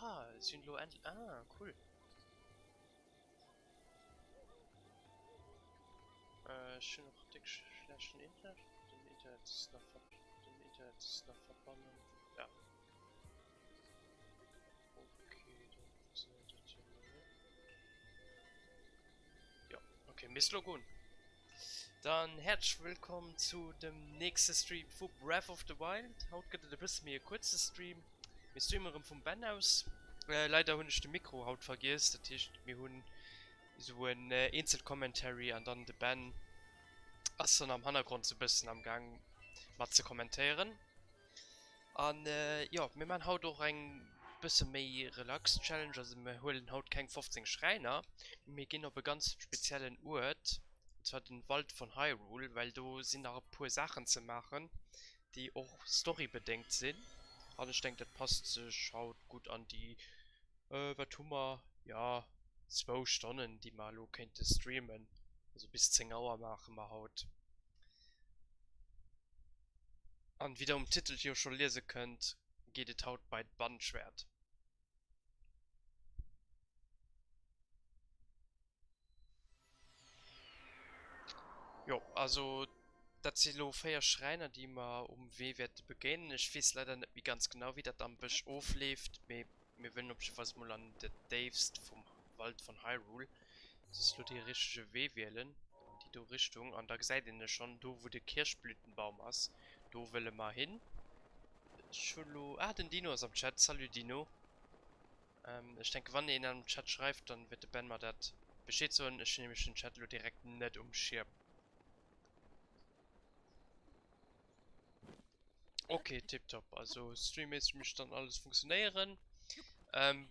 Ah, sind nur endlich. Ah, cool. Schön noch dick schlechten Internet. Dem Internet ist noch verbunden. Ja. Okay, dann funktioniert das hier mal. Ja, okay, Miss Logun. Dann herzlich willkommen zu dem nächsten Stream von Breath of the Wild. Heute geht es ein bisschen mehr kurzer Stream. Wir streamen vom Ben aus. Leider habe ich das Mikro heute vergessen. Das heißt, wir haben so ein Einzelkommentary und dann der Ben ist dann am Hintergrund so ein bisschen am Gang mal zu kommentieren. Und ja, wir machen heute auch ein bisschen mehr Relax-Challenge. Also wir holen heute kein 15 Schreiner. Wir gehen auf einen ganz speziellen Ort. Und zwar den Wald von Hyrule, weil da sind auch ein paar Sachen zu machen, die auch storybedingt sind. Und ich denke, das passt sich halt gut an die, was tun wir, ja, 2 Stunden, die wir könnte streamen. Also bis 10 Uhr machen wir heute. Und wie ihr im Titel hier schon lesen könnt, geht es heute bei Bandschwert. Jo, also das sind so 4 Schreiner, die man um W wird begehen. Ich weiß leider nicht wie ganz genau, wie das am Bisch aufläuft. Wir wollen auf jeden Fall mal an der Daves vom Wald von Hyrule. Das ist nur die richtige W wählen. Und die Richtung. Und da seid ihr schon, da wo der Kirschblütenbaum ist. Da will mal hin. Schulu. Ah, den Dino ist am Chat. Salut Dino. Ich denke, wenn ihr in einem Chat schreibt, dann wird der Ben mal das Bescheid so. Ich nehme den Chat nur direkt nicht umschirmen. Okay, tipptopp. Also streammäßig müsste dann alles funktionieren. Ähm,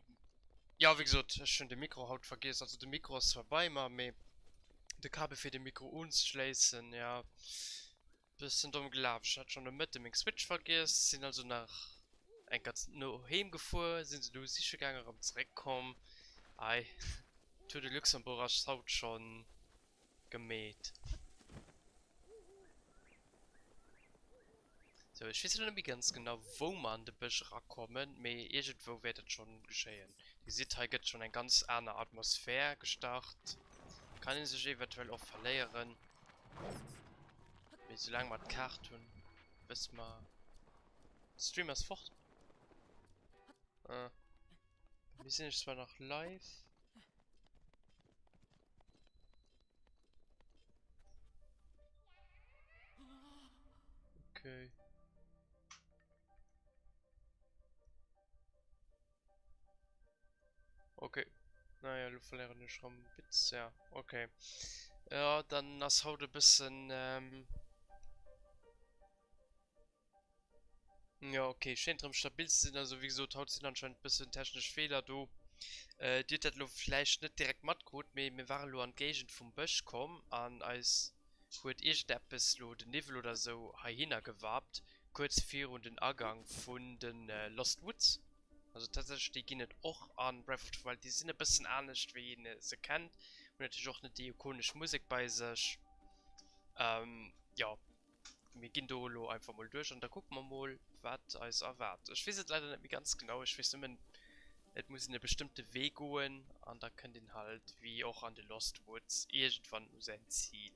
ja, wie gesagt, ich schon den Mikro haut vergessen. Also der Mikro ist vorbei, aber der Kabel für den Mikro uns schließen, ja. Bisschen dumm gelaufen. Ich hatte schon eine Mitte mit dem Switch vergessen. Sind also nach ein ganz nur heimgefahren, sind sie durch sicher gegangen, um zurückkommen. Ei, für die Luxemburger Haut schon gemäht. So, ich weiß noch nicht ganz genau, wo man an den Busch rankommen, aber irgendwo wird das schon geschehen. Die sieht halt schon eine ganz andere Atmosphäre gestartet. Kann sich eventuell auch verlieren. Wie solange man Karte tun, bis man Streamers fort. Wir sind jetzt zwar noch live. Okay. Okay. Naja, du verlieren nicht schon Bits, ja. Okay. Ja, dann das haut ein bisschen, ja, okay, schön drum stabil sind, also wie gesagt, haut sind anscheinend ein bisschen technisch Fehler, du. Dir dat vielleicht nicht direkt matt gut, mir waren nur an Gegend vom Bösch kommen, an als huet irgendetwas lo den Nivel oder so hierhin gewabt, kurz vor und den Abgang von den Lost Woods. Also tatsächlich, die gehen nicht auch an Breath of the Wild, die sind ein bisschen anders, wie ihr sie kennt. Und natürlich auch nicht die ikonische Musik bei sich. Ja, wir gehen da einfach mal durch und da gucken wir mal, was als erwartet. Ich weiß es leider nicht mehr ganz genau, ich weiß immer, es muss in eine bestimmte Weg gehen und da könnt ihr halt, wie auch an den Lost Woods, irgendwann sein Ziel.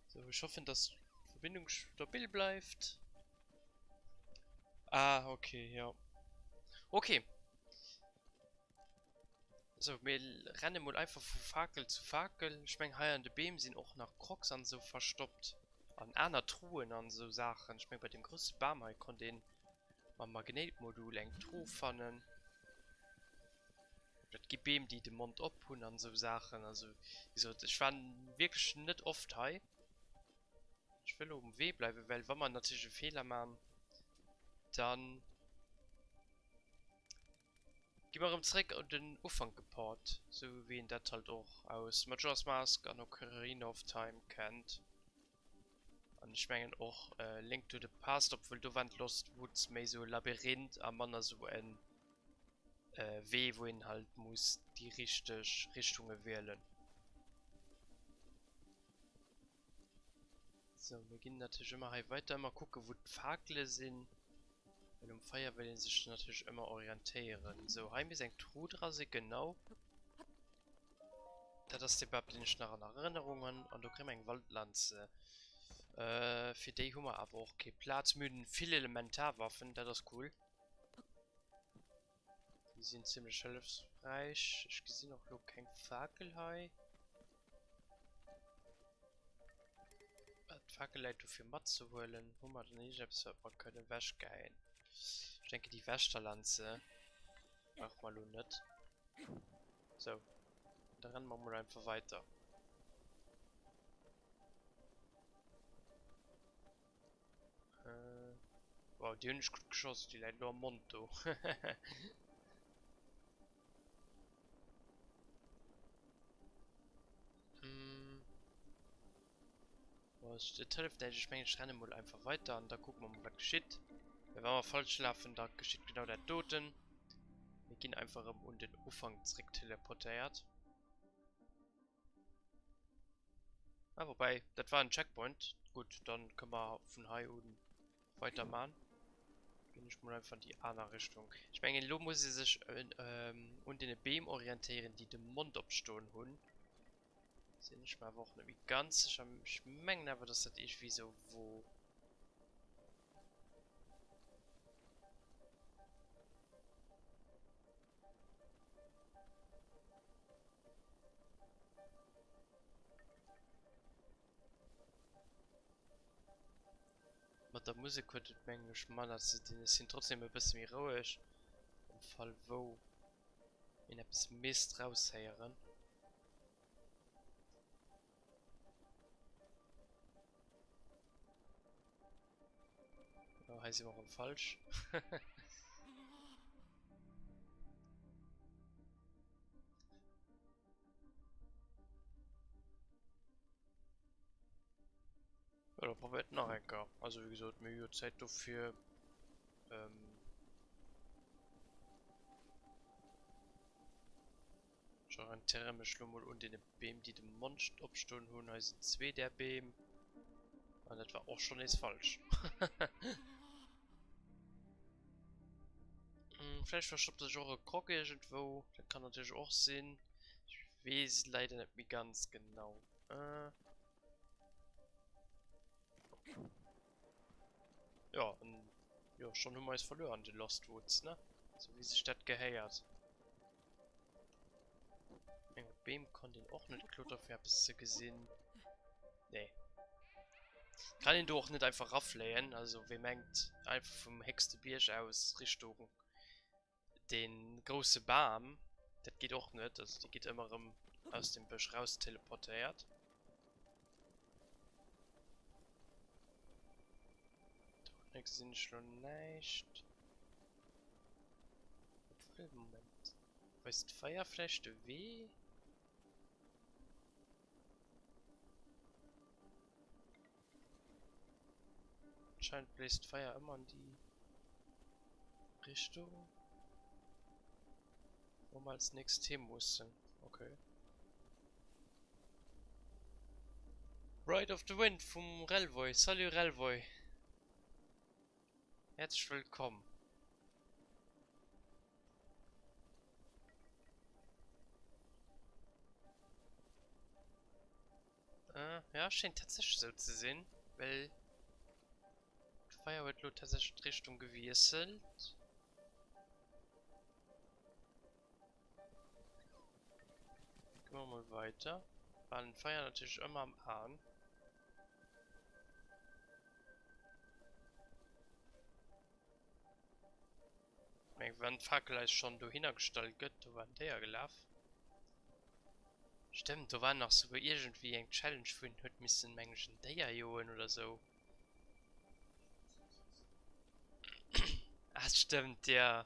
So, ich hoffe, dass die Verbindung stabil bleibt. Ah, okay, ja. Okay. So, wir rennen mal einfach von Fackel zu Fackel. Ich meine, hier an den Beam sind auch nach Crocs an so verstopft. An einer Truhen an so Sachen. Ich meine, bei dem größten Baum hier konnte den Magnetmodul eng Truhe fannen. Das gibt ihm die den Mund abholen an so Sachen. Also, wie gesagt, ich war wirklich nicht oft hier. Ich will oben weh bleiben, weil wenn man natürlich einen Fehler machen, dann gehen wir zurück und den Ufang geport, so wie ihn das halt auch aus Majora's Mask und Ocarina of Time kennt. Und ich meine auch Link to the Past, obwohl du warst Lost Woods mehr so Labyrinth, aber man so ein Weh, wohin halt muss die richtige Richtungen wählen. So, wir gehen natürlich immer weiter, mal gucken, wo die Fackel sind. Weil um Feuer will sich natürlich immer orientieren. So, heim ist ein Trudrase, genau. Das ist überhaupt nicht nach Erinnerungen und du kriegst eine Waldlanze. Für die haben wir aber auch keinen Platz mit viele Elementarwaffen, das ist cool. Die sind ziemlich hilfreich. Ich sehe noch kein Fackel hier. Fackelleiter für Matt zu holen. Haben wir nicht, man können Wäsche gehen. Ich denke, die Wäschterlanze braucht man noch nicht. So, dann machen wir einfach weiter. Wow, die haben nicht gut geschossen, die leiden nur am Monto. Was der trifft, ich meine, ich renne mal einfach weiter und da gucken wir mal, was geschieht. Wenn wir falsch schlafen, da geschieht genau der Toten. Wir gehen einfach um den Ufang zurück teleportiert. Ah, wobei, das war ein Checkpoint. Gut, dann können wir von hier oben weitermachen. Gehen ich mal einfach in die andere Richtung. Ich meine, Lo muss sie sich und den Beam orientieren, die den Mond abstehen haben. Sind nicht mal Wochen wie ganz. Ich meine aber, dass das ist wie so wo. Mit der Musik wird es manchmal mal, also die sind trotzdem ein bisschen mehr ruhig. Im Fall wo. In etwas Mist raushören. Ja, heißt immer auch falsch. Ja, da probiert noch ein. Also wie gesagt, mir Zeit dafür. Schon ein Terrain schlummel und in den Beam, die dem Monst abstunden haben, heißen zwei der Beam. Und das war auch schon jetzt falsch. Vielleicht verstoppt das auch ein Krog irgendwo. Das kann natürlich auch sein. Ich weiß leider nicht mehr ganz genau. Ja, und ja, schon haben wir es verloren, die Lost Woods, ne? So wie sich das geheiert. Ein Beam kann den auch nicht Klutterfärb bis zu gesehen. Nee. Kann ihn doch nicht einfach rauflehen, also wir mengt einfach vom Hexte Birsch aus Richtung den großen Baum. Das geht auch nicht, also die geht immer aus dem Busch raus teleportiert. Doch sind schon nicht. Moment. Wo ist Feuerfläche weh? Anscheinend bläst Feuer immer in die Richtung, wo wir als nächstes hin mussten. Okay. Ride of the Wind vom Railway. Salut Railway. Herzlich willkommen. Ja, scheint tatsächlich so zu sehen, weil Feuer wird nur tatsächlich Richtung gewechselt. Gehen wir mal weiter. Weil Feuer natürlich immer am Hahn. Wenn Fackel ist schon da hingestellt, da waren der gelaufen. Stimmt, da war noch so irgendwie ein Challenge für ihn, heute müssen Menschen der johen oder so. Ah, stimmt, ja.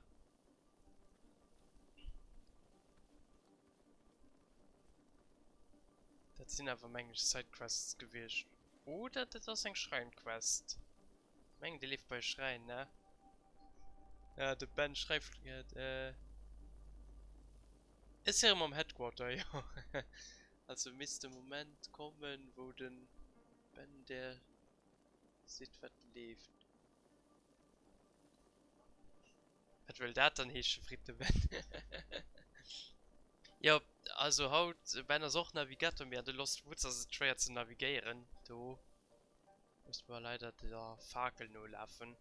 Das sind aber manchmal Sidequests gewesen. Oder das ist ein Schreinquest. Mengen, die lief bei Schrein, ne? Ja, der Ben schreibt, ist ja immer am Headquarter, ja. Also müsste Moment kommen, wo den Ben der sieht, was lebt. Was will das dann hier Fritte werden? Ja, also haut bei einer Sucht Navigator mir der Lost Woods also schwer zu navigieren. Du muss man leider der Fakel nur laufen.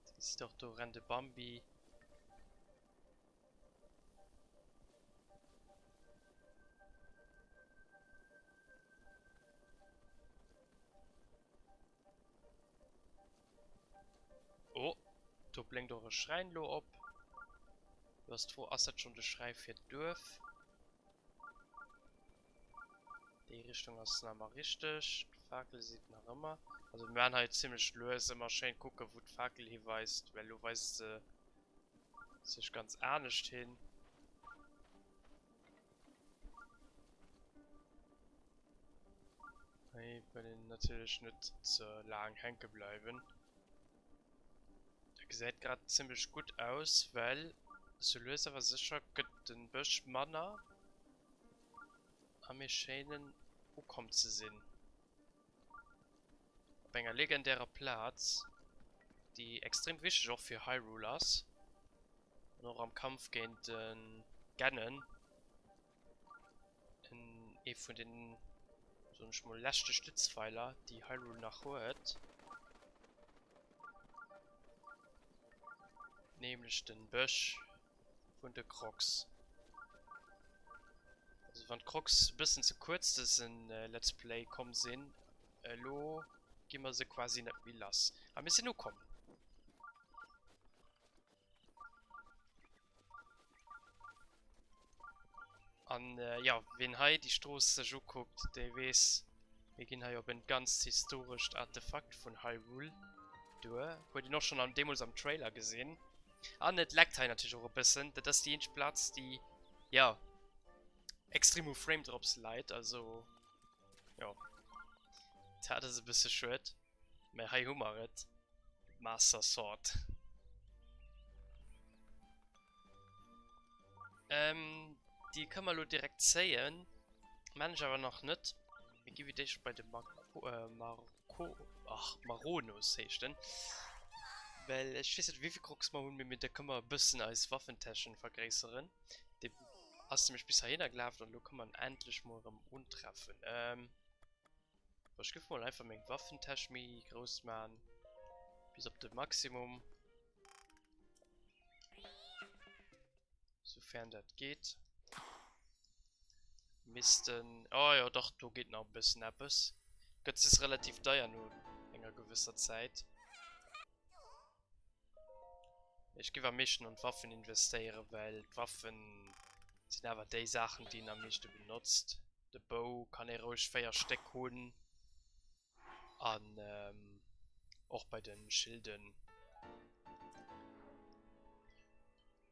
Das ist doch der Rente Bambi. Oh, du blinkt doch ein Schreinlo ab. Du hast vor Asset schon den Schrei für Dörf. Die Richtung ist noch mal richtig. Die Fackel sieht noch immer. Also wir werden halt ziemlich löse. Immer schön gucken, wo die Fackel hier weist. Weil du weißt, sich ganz ernst hin. Ich bin natürlich nicht zu lang hängen bleiben. Der sieht gerade ziemlich gut aus, weil so löse was sicher gibt den Busch Mana. Am Schänen kommt zu sehen. Auf einer legendärer Platz, die extrem wichtig auch für Hyrulers. Noch am Kampf gegen den Ganon. In von den so ein schmal letzte Stützpfeiler, die Hyrule nachholt. Nämlich den Busch von der Crocs. Also wenn Crocs ein bisschen zu kurz ist in Let's Play kommen sehen, lo gehen wir sie quasi nicht wie las. Aber wir sind nur kommen. Und ja, wenn hier die Straße so guckt, der weiß, wir gehen hier auf ein ganz historisches Artefakt von Hyrule durch. Wurde ich noch schon am Demos am Trailer gesehen. Ah, nicht leckt hier natürlich auch ein bisschen. Das ist die einzige Platz, die, ja, extrem Frame Drops leid, also, ja. Das ist ein bisschen schön. Aber hier haben wir es. Master Sword. Die kann man nur direkt sehen. Manche aber noch nicht. Ich gebe dich bei dem Maronus denn. Weil ich weiß nicht, wie viel Krux man mit der kann man ein bisschen als Waffentaschen vergrößern. Die hast du mich bis dahin gelaufen und da kann man endlich mal untreffen. Ich gebe mal einfach meine Waffentasche groß machen. Bis auf das Maximum. Sofern das geht. Misten. Oh ja, doch, du geht noch ein bisschen etwas. Das ist relativ teuer, nur in einer gewisser Zeit. Ich gebe Mischen und Waffen investieren, weil Waffen sind aber die Sachen, die am meisten benutzt. Der Bow kann er ruhig 4 Steck holen. Und auch bei den Schilden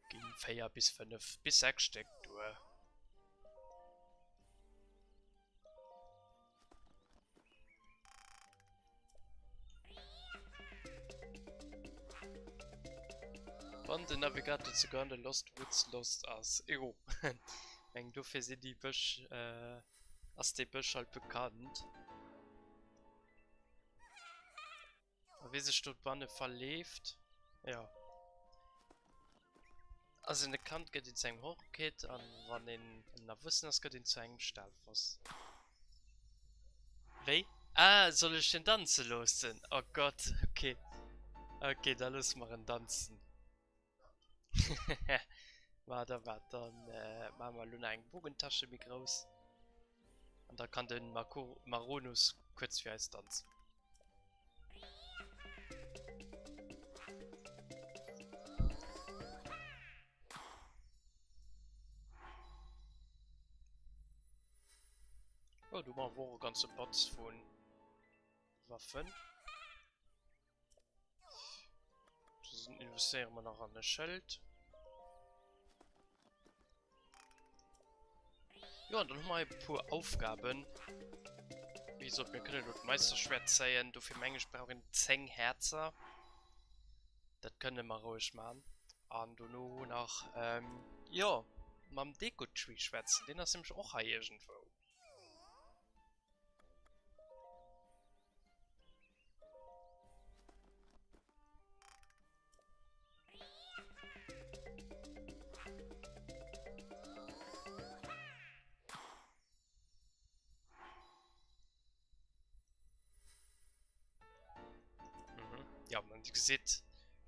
gehen 4 bis 5 bis 6 Steck durch. Wann der Navigator sogar in der Lost Woods lost as. Jo. Wenn du für sie die Büsch, als die Büsch halt bekannt. Aber wie sich dort wann verlebt. Ja. Also in der Kant geht in seinem Hochkit an wann in der Wissen das geht in seinem Stall was. Wie? Ah, soll ich den Tanzen losen? Oh Gott, okay. Okay, dann lass mal einen Tanzen. Warte, dann machen wir nur eine Bogentasche mit groß. Und da kann den Maronus kurz für uns tanzen. Oh, du machst wohl ganze Bots von Waffen. Das investieren wir noch an das Schild. Ja, und dann noch mal ein paar Aufgaben. Wie gesagt, wir können das Meisterschwert zeigen. Du für Menge brauchen 10 Herzen. Das können wir ruhig machen. Und du nur noch, ja, mit dem Deko-Tree schwätzen. Den hast du nämlich auch hier irgendwo. Und ihr seht,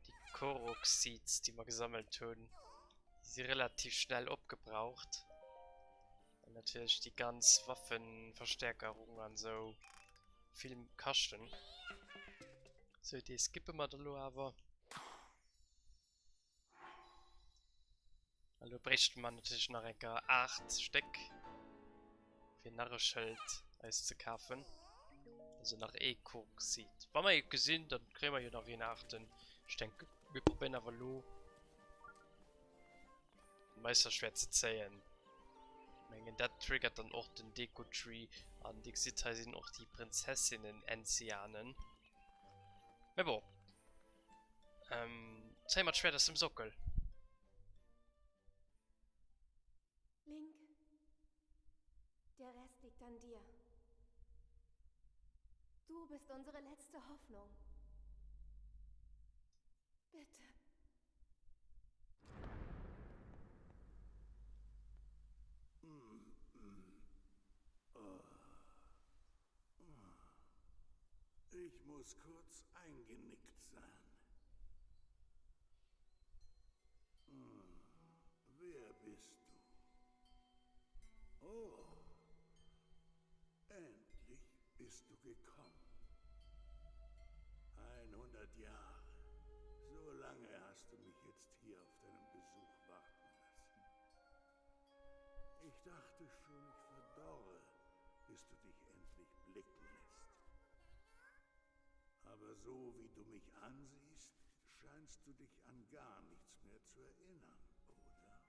die Korok-Seeds, die wir gesammelt haben, die sind relativ schnell abgebraucht. Und natürlich die ganz Waffenverstärkerungen und so viel Kasten. So, die skippen wir da aber. Also bricht man natürlich noch ein 8 Stück für Narrenschild auszukaufen. Also nach E-Kork sieht. Wenn man gesehen, dann kriegen wir hier noch wie 8. Ich denke, wir probieren aber nur Meisterschwert zu zählen. Das triggert dann auch den Deko-Tree an. Die sieht sind auch die Prinzessinnen Enzianen. Aber bon. Zeig mal Schwert aus dem Sockel. Link, der Rest liegt an dir. Du bist unsere letzte Hoffnung. Bitte. Ich muss kurz eingenickt sein. Wer bist du? Oh, endlich bist du gekommen. 100 Jahre. So lange hast du mich jetzt hier auf deinen Besuch warten lassen. Ich dachte schon, ich verdorre, bis du dich endlich blicken lässt. Aber so wie du mich ansiehst, scheinst du dich an gar nichts mehr zu erinnern, oder?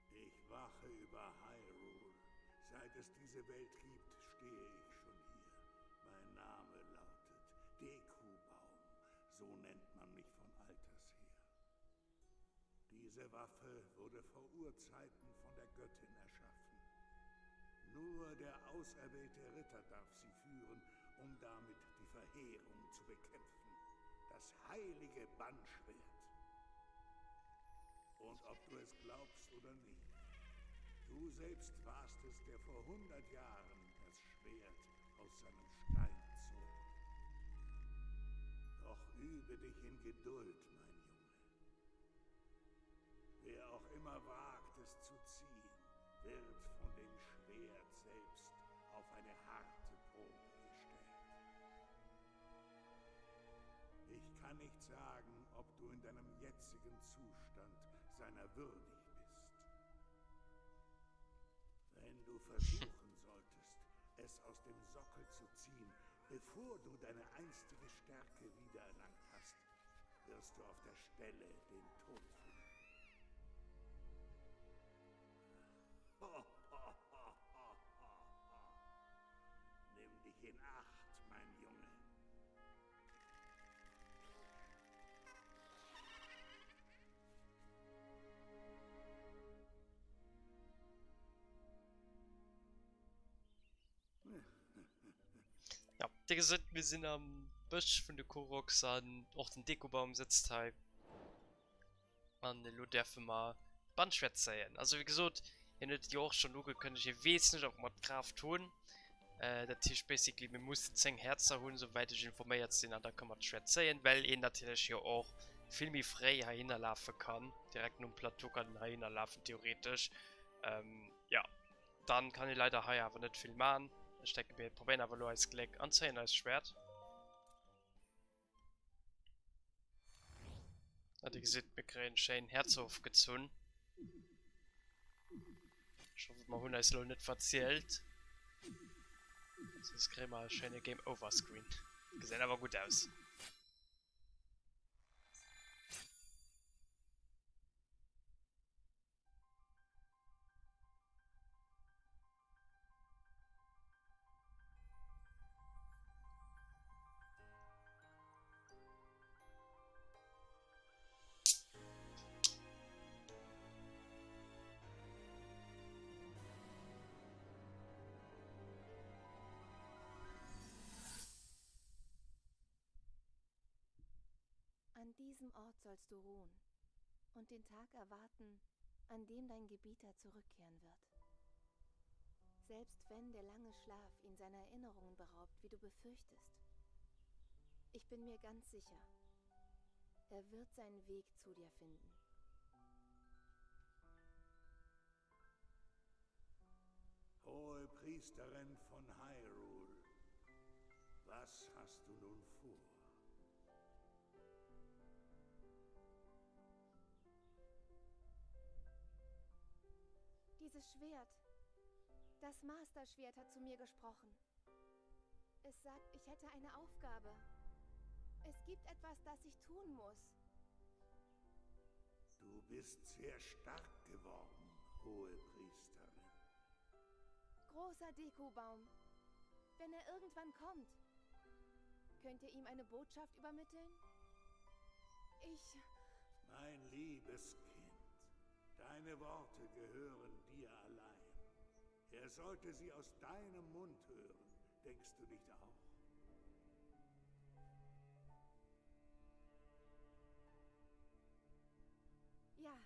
Ich wache über Hyrule. Seit es diese Welt gibt, stehe ich schon hier. Mein Name lautet Deku-Baum. So nennt man mich von alters her. Diese Waffe wurde vor Urzeiten von der Göttin erschaffen. Nur der auserwählte Ritter darf sie führen, um damit die Verheerung zu bekämpfen. Das heilige Bannschwert. Und ob du es glaubst oder nicht, du selbst warst es, der vor 100 Jahren das Schwert aus seinem Stein zog. Doch übe dich in Geduld, mein Junge. Wer auch immer wagt, es zu ziehen, wird von dem Schwert selbst auf eine harte Probe gestellt. Ich kann nicht sagen, ob du in deinem jetzigen Zustand seiner würdig bist. Wenn du versuchen solltest, es aus dem Sockel zu ziehen, bevor du deine einstige Stärke wiedererlangt hast, wirst du auf der Stelle den Tod finden. Nimm dich in Acht, mein Junge. Ja, die gesagt, wir sind am Busch von der Koroks an. Auch den Dekobaum sitzt halt. Und du darfst mal Bandschwert sehen. Also wie gesagt, ihr hättet ja auch schon angekündigt, ich weiß nicht, ob man Kraft tun. Das ist basically, wir müssen 10 Herzen holen, soweit ich informiert bin, da kann man das Schwert sehen, weil ihr natürlich ja auch viel mehr frei hinlaufen kann. Direkt nur im Plateau kann hinlaufen, theoretisch. Ja, dann kann ich leider hier aber nicht viel machen. Ich denke, wir probieren aber nur als Glück anzeigen als Schwert. Hat ihr gesehen, wir kriegen einen schönen Herz aufgezogen. Ich hoffe, wir haben es nicht verzählt. Sonst kriegen wir ein schönes Game Over Screen. Sieht aber gut aus. An diesem Ort sollst du ruhen und den Tag erwarten, an dem dein Gebieter zurückkehren wird. Selbst wenn der lange Schlaf ihn seiner Erinnerungen beraubt, wie du befürchtest. Ich bin mir ganz sicher. Er wird seinen Weg zu dir finden. Hohe Priesterin von Hyrule, was hast du nun vor? Dieses Schwert. Das Master-Schwert hat zu mir gesprochen. Es sagt, ich hätte eine Aufgabe. Es gibt etwas, das ich tun muss. Du bist sehr stark geworden, hohe Priesterin. Großer Dekobaum. Wenn er irgendwann kommt, könnt ihr ihm eine Botschaft übermitteln? Mein liebes Kind, deine Worte gehören dir allein. Er sollte sie aus deinem Mund hören. Denkst du nicht auch? Ja.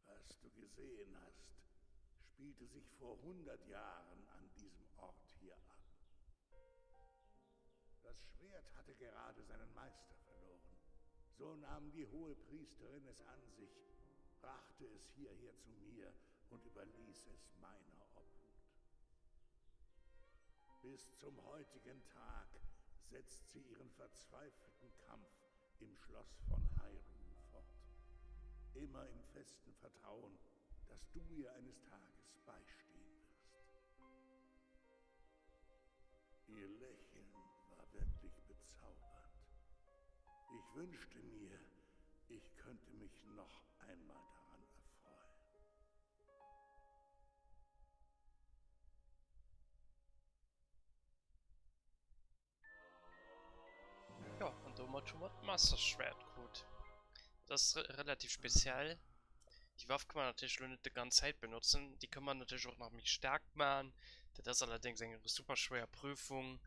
Was du gesehen hast, spielte sich vor 100 Jahren an diesem Ort hier ab. Das Schwert hatte gerade seinen Meister verloren. So nahm die hohe Priesterin es an sich, brachte es hierher zu mir und überließ es meiner Obhut. Bis zum heutigen Tag setzt sie ihren verzweifelten Kampf im Schloss von Hyrule fort. Immer im festen Vertrauen, dass du ihr eines Tages beistehen wirst. Ihr Lächeln war wirklich bezaubernd. Ich wünschte mir, ich könnte mich noch einmal daran erfreuen. Ja, und da hat schon mal Master Schwert gut. Das ist relativ speziell. Die Waffe kann man natürlich nur nicht die ganze Zeit benutzen. Die kann man natürlich auch noch mich stark machen. Das ist allerdings eine super schwere Prüfung.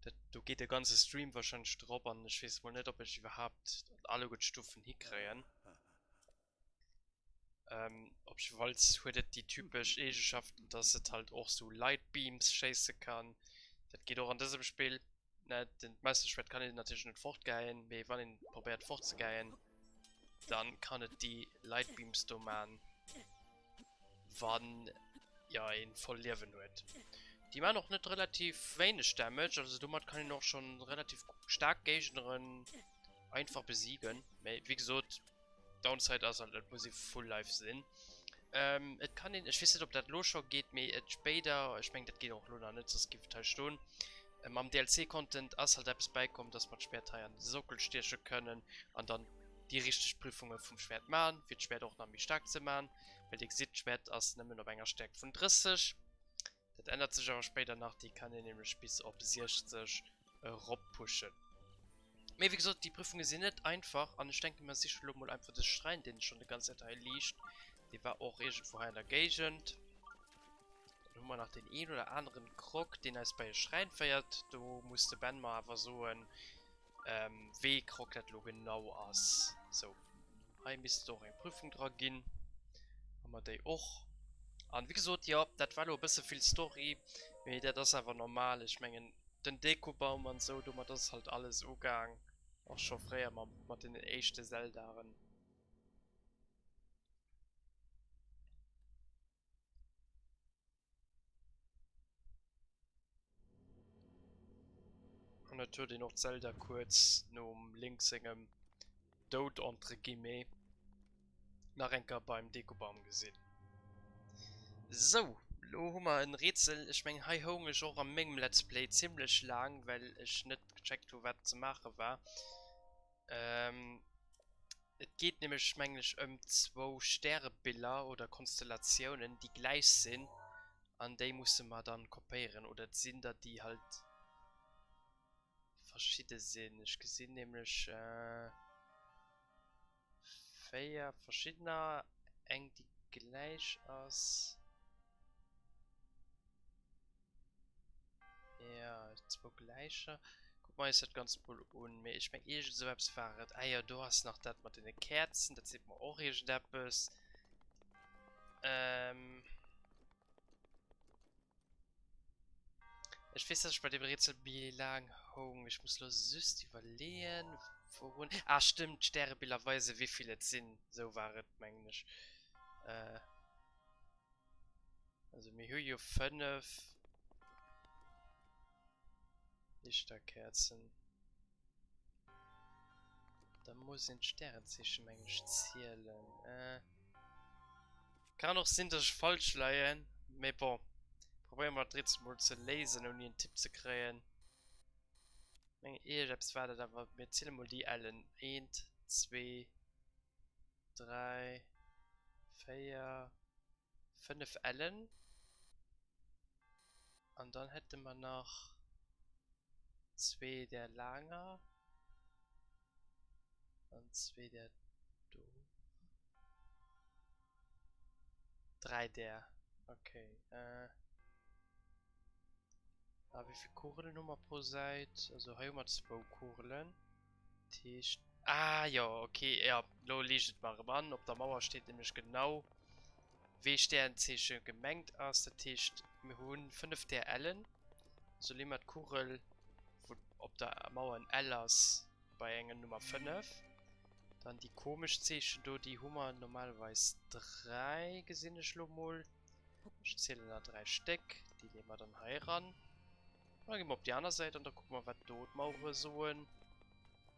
Da geht der ganze Stream wahrscheinlich drauf an. Ich weiß wohl nicht, ob ich überhaupt alle gut Stufen hinkriegen. Ob ich weiß, hat die typisch Eigenschaften, dass es halt auch so Lightbeams schießen kann. Das geht auch an diesem Spiel. Ne, den Meisterschwert kann ich natürlich nicht fortgehen, aber wenn ich probiert fortzugehen, dann kann es die Lightbeams da machen, wann ja ihn voll Leben wird. Die machen auch nicht relativ wenig Damage, also damit kann ich noch schon relativ stark Gegner einfach besiegen. Wie gesagt, Downside ist halt, das muss ich Full Life sind. Es kann ihn, ich weiß nicht, ob das los schon geht, mir später, ich denke, das geht auch nur nicht, das gibt halt Stunden. Am DLC-Content ist halt etwas beikommt, dass man später an die Sockel stechen können und dann die richtigen Prüfungen vom Schwert machen, wird Schwert auch noch stark zu machen, weil ihr seht, Schwert ist nämlich noch einer Stärke von 30. Das ändert sich aber später nach, die kann ich nämlich bis auf 60 pushen. Aber wie gesagt, die Prüfungen sind nicht einfach und ich denke mir sicher mal einfach das Schrein, den schon der ganze Teil liegt, die war auch irgendwoher in der Gegend. Dann haben wir noch den einen oder anderen Krog, den als bei Schrein feiert. Du musste Ben mal einfach so ein wie Krog das genau aus. So, hier müsste doch eine Prüfung dran gehen. Haben wir die auch. Und wie gesagt, ja, das war noch ein bisschen viel Story. Aber das ist einfach normal. Ich meine, den Dekobaum und so, du machst das halt alles umgegangen. Auch schon früher mit den echten Zeldaren. Und natürlich noch Zelda kurz, nur um links singen. Tod entre Guillemets. nach Enker beim Dekobaum gesehen. So, lo haben wir ein Rätsel. Ich mein, hi home ist auch am Mengem Let's Play ziemlich lang, weil ich nicht gecheckt habe, was zu machen war. Es geht nämlich eigentlich um 2 Sternbilder oder Konstellationen, die gleich sind. An die musste man dann kopieren. Oder sind da die halt verschiedene sind. Ich gesehen nämlich 4 verschiedene, eng die gleich aus. Ja, 2 gleiche. Guck mal, ist das ganz cool und mir. Ich mein, so etwas fahren. Ah ja, du hast noch das mit den Kerzen, das sieht man auch irgendetwas. Ich weiß nicht bei dem Rätsel wie lang hung. Ich muss los süß überlegen. Worin. Ah, stimmt, Sternebilderweise, wie viele es sind. So war es, meine ich. Also, mir hier 5 Lichterkerzen. Da muss ein Sternzeichen, meine ich, zählen. Kann auch sein, dass ich falsch leihen. Aber bon. Probieren wir trotzdem mal zu lesen und einen Tipp zu kriegen. Ich hab's weiter, aber wir zählen mal die allen. 1, 2, 3, 4, 5 allen. Und dann hätten wir noch 2 der langer. Und 2 der do. 3 der. Okay, wie viel Kugeln nochmal pro Seite? Also hier haben wir 2 Kugeln. Tisch. Ah ja, okay, ja, lo liegt mal an. Auf der Mauer steht nämlich genau, wie Sternzeichen gemengt aus der Tisch. Wir haben 5 der Ellen. So nehmen wir die Kugel, wo auf der Mauer ein L ist, bei einer Nummer 5. Dann die komischen Zeichen, die haben wir normalerweise 3 gesehen, ich mal. Ich zähle da 3 Stück, die nehmen wir dann hier ran. Dann gehen wir auf die andere Seite und dann gucken wir, was dort machen sollen.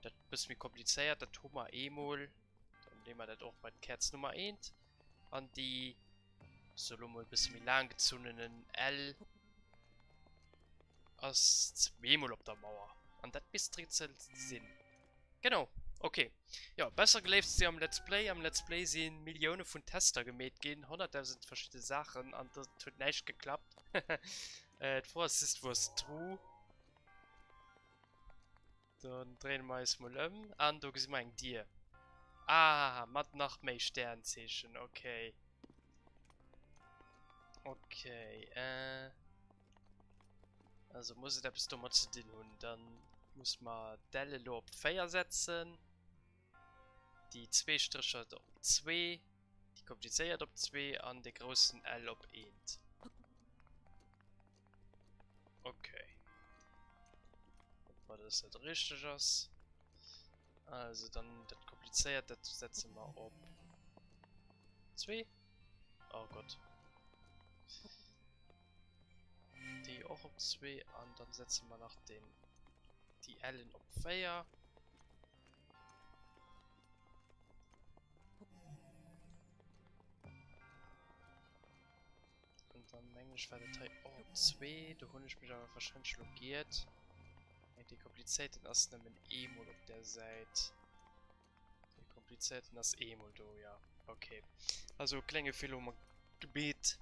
Das ist ein bisschen kompliziert, das tun wir eh mal. Dann nehmen wir das auch bei der Kerze Nummer 1. Und die solo mal ein bisschen lang gezogenen L aus 2 mal auf der Mauer. Und das ist Rätsel Sinn. Genau, okay. Ja, besser gelebt sie am Let's Play. Am Let's Play sind Millionen von Tester gemäht gehen, 100.000 verschiedene Sachen und das hat nicht geklappt. Das ist was true. Dann drehen wir es mal um. Und du siehst mein dir. Ah, mit noch mehr Sternzeichen, okay. Okay, also muss ich da bis dummer zu den Hund. Dann muss man Delle Lob Feier setzen. Die 2 Striche auf 2. Die kompliziert auf 2 an den großen L auf 1. Okay. Ob das nicht richtig ist. Also dann das kompliziert, das setzen wir auf 2. Oh Gott. Die auch auf 2 und dann setzen wir nach die Ellen auf 4. Und dann Englisch war der Teil auf 2. Da habe ich mich aber wahrscheinlich logiert. Die komplizierten ist nämlich E-Mol auf der Seite. Die komplizierten ist E-Mol, ja. Okay. Also kleine Fehler um Gebet.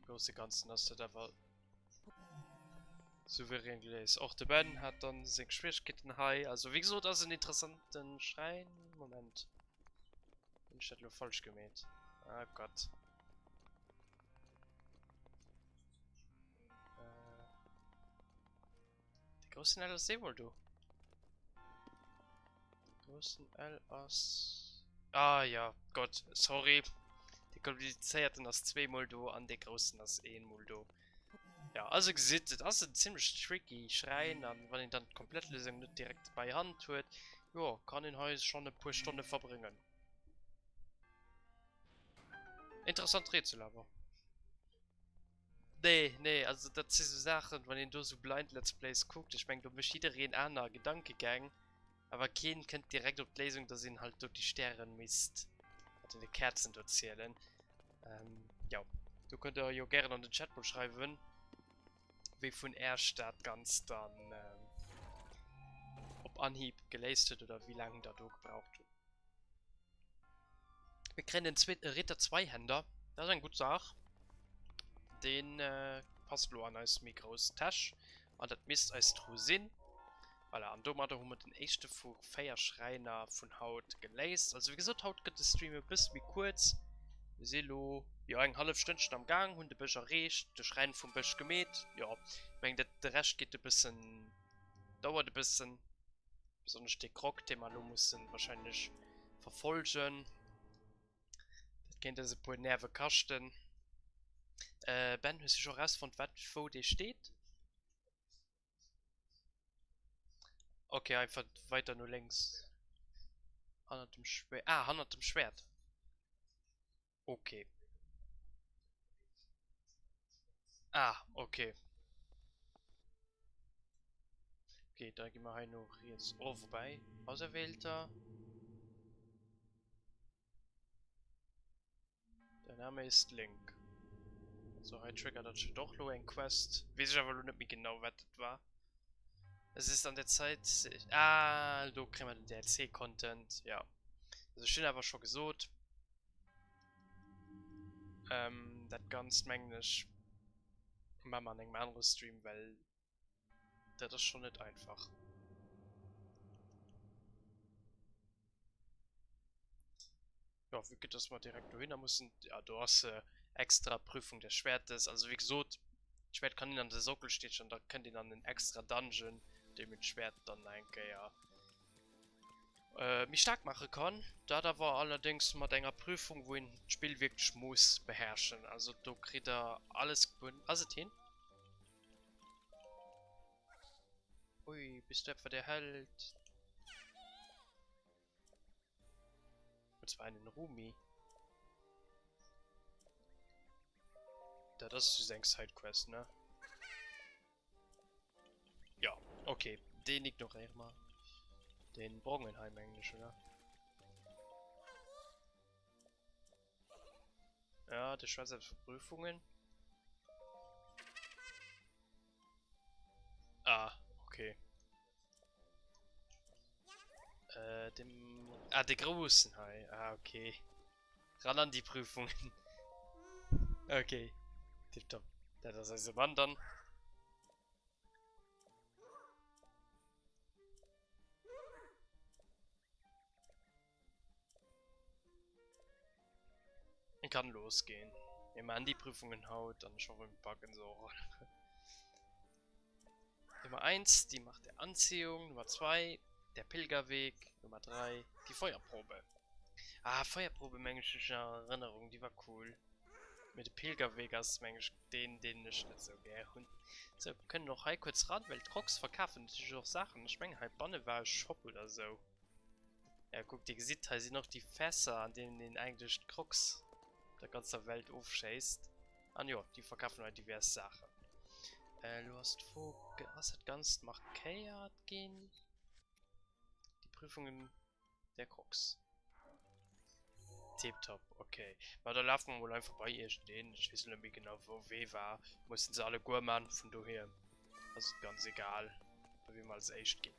Große Ganzen hast du da war souverän gelesen. Auch der Ben hat dann seine Schwierigkeiten high. Also wie gesagt, das ist ein interessanten Schrein. Moment. Bin ich das nur falsch gemäht. Ah Gott. Die großen L aus wohl du. Die großen L aus. Ah ja, Gott, sorry. Die komplizierten aus 2 Moldo an die großen aus 1 Moldo. Ja, also gesittet, das ist ein ziemlich tricky Schrein, und wenn ich dann komplett Lösung nicht direkt bei Hand tut, ja, kann ich heute schon ein paar Stunden verbringen. Interessant Rätsel aber. Nee, also das sind so Sachen, wenn ihr so blind Let's Plays guckt, ich meine, du bist jeder ein anderer Gedanke gegangen, aber keinen kennt direkt auf die Lesung, dass ihn halt durch die Sterne misst. hat die Kerzen dort zählen. Ja, du könnt ihr ja gerne in den Chat schreiben, wie von Erstadt ganz dann ob Anhieb geleistet oder wie lange da du gebraucht hast. Wir kriegen den zweiten Ritter Zweihänder. Das ist eine gute Sache. Den passt nur an als Mikros Tasch. Und das misst als true Sinn. Weil an Domata haben wir den ersten von Feierschreiner von Haut geleist. Also wie gesagt, Haut geht der Stream ein bisschen wie kurz. Wir sehen ja ein halbes Stündchen am Gang, und der Bisch erreicht, der Schrein vom Bisch gemäht. Ja, ich meine, der Rest geht ein bisschen, dauert ein bisschen. Besonders der Krog, den man müssen wahrscheinlich verfolgen. Das kennt also ein paar Nerven kosten. Ben, hast du schon raus von was vor dir steht? Okay, einfach weiter nur links. 100 im Schwert. Ah, 100 im Schwert. Okay. Ah, okay. Okay, da gehen wir halt noch jetzt vorbei. Auserwählter. Der Name ist Link. So, halt triggert das schon doch nur ein Quest. Weiß ich aber nur nicht mehr genau, was das war. Es ist an der Zeit. Ah, du kriegen wir den DLC-Content. Ja. Also, ich bin aber schon gesucht. Das ganz mänglisch. Machen wir an einem anderen Stream, weil. Das ist schon nicht einfach. Ja, wie geht das mal direkt hin? Da müssen. Ja, du hast extra Prüfung des Schwertes. Also, wie gesagt, Schwert kann ihn an der Sockel steht und da könnt ihr dann einen extra Dungeon, der mit Schwert dann eigentlich ja mich stark machen kann. Da war allerdings mit einer Prüfung, wo ein Spiel wirklich muss beherrschen. Also du kriegt er alles gebunden. Also hin. Ui, bist du etwa der Held? Und zwar einen Rumi. Das ist eine Sidequest, ne? Ja, okay. Den ignorieren wir. Den Borgenheim Englisch, oder? Ja, der Schweizer Prüfungen. Ah, okay. Der großen Hai. Ah, okay. Ran an die Prüfungen. Okay. Tipptopp. Das ist also wandern. Kann losgehen. Wenn man an die Prüfungen haut, dann schauen wir mit Backen so. Nummer 1, die Macht der Anziehung. Nummer 2, der Pilgerweg. Nummer 3, die Feuerprobe. Ah, Feuerprobe, menschliche Erinnerung, die war cool. Mit dem Pilgerweg als Mensch, den ich nicht so gern. So, wir können noch halt kurz ran, weil Trox verkaufen natürlich auch Sachen. Ich meine, halt Bonne war ein Shop oder so. Ja, guck, ihr seht halt noch die Fässer, an denen den eigentlich Krux der ganzen Welt aufscheißt. Ah ja, die verkaufen halt diverse Sachen. Du hast vor, was hat ganz macht Kayat gehen? Die Prüfungen der Krux. Tipptopp, okay. Aber da laufen wir wohl einfach bei ihr stehen. Ich weiß nicht mehr genau, wo weh war. Mussten sie alle gut machen von daher. Also ganz egal, wie wir als echt gehen.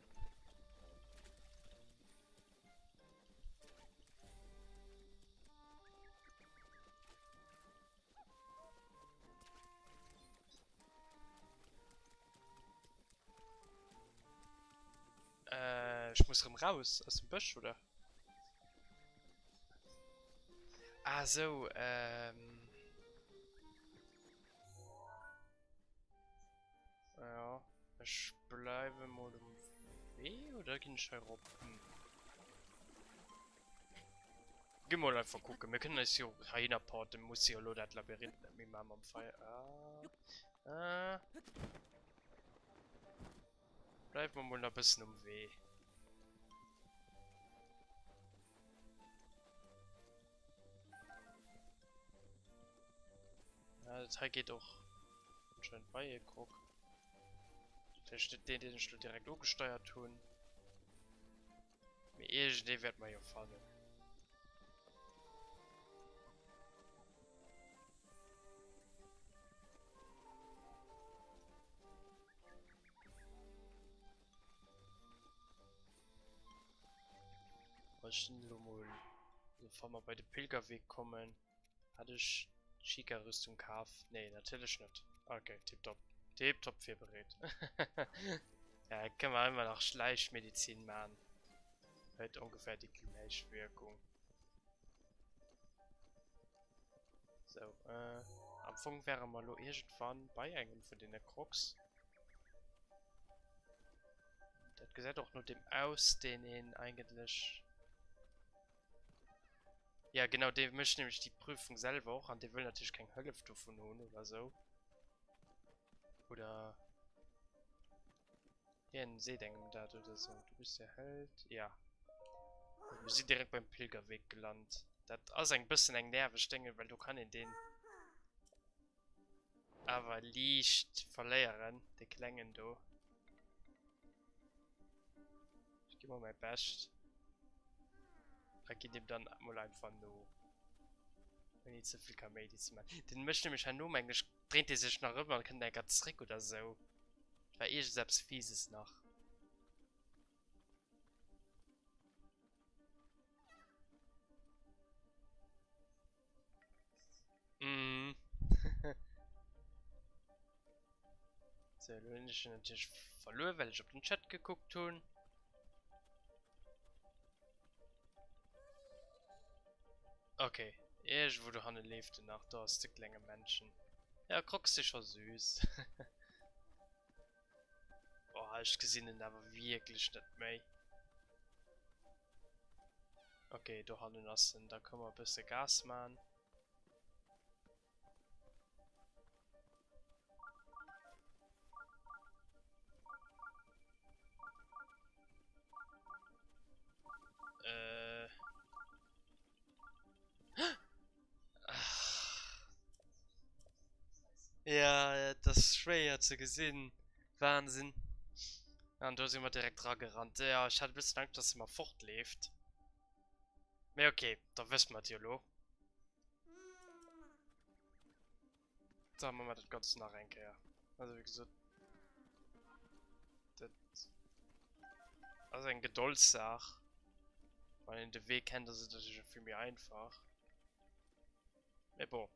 Ich muss raus aus dem Busch, oder? Ah, so, ja, ich bleibe mal im Weg, oder gehen ich herum? Gehen wir mal einfach gucken, wir können das hier reinaport, dann muss ja nur das Labyrinth mit Mama am Feier. Bleiben wir mal ein bisschen im Weg. Ja, das Teil geht auch anscheinend bei ihr, guck. Der steht den ich direkt gesteuert tun. Mit ESD wird man hier fahren. Mal, bevor wir bei dem Pilgerweg kommen, hatte ich Chica-Rüstung kaufen? Nee, natürlich nicht. Okay, tipptopp. Tipptopp für berät. Ja, können wir immer noch Schleichmedizin machen. Hat ungefähr die gleiche Wirkung. So, am Anfang wäre mal noch irgendwann bei einem von den Krux. Das gesagt auch nur dem aus, den ihn eigentlich. Ja, genau, der möchte nämlich die Prüfung selber auch an. Der will natürlich kein Hölfte von holen oder so. Oder. Hier in Seedengendat oder so. Du bist der Held. Ja. Wir sind direkt beim Pilgerweg gelandet. Das ist ein bisschen ein Nervenstängel, weil du kannst in den. Aber Licht verlieren. Die Klängen da. Ich gebe mal mein Best. Ich gebe dem dann mal einfach nur. Wenn ich zu viel Medizin machen. Den möchte nämlich nur eigentlich dreht er sich nach rüber und kann der ganz zurück oder so. Weil ich selbst fieses noch. Mhm. So, dann bin ich natürlich verloren, weil ich auf den Chat geguckt habe. Okay. Ich wurde Hanne lebte nach da ist die kleine Menschen. Ja, Krux ist schon süß. Boah, ich gesehen ihn aber wirklich nicht mehr. Okay, du hast ihn da können wir ein bisschen Gas machen. Ja, das ist schwer zu gesehen. Wahnsinn. Ja, und da sind wir direkt dran gerannt. Ja, ich hatte ein bisschen Angst, dass es mal fortlebt. Ja, okay, da wissen wir Dialog. Da haben wir mal das Ganze nachrenken, ja. Also wie gesagt. Das. Also ein Geduldssache. Weil in den Weg kennt das ist natürlich für mich einfach. Ja, boah.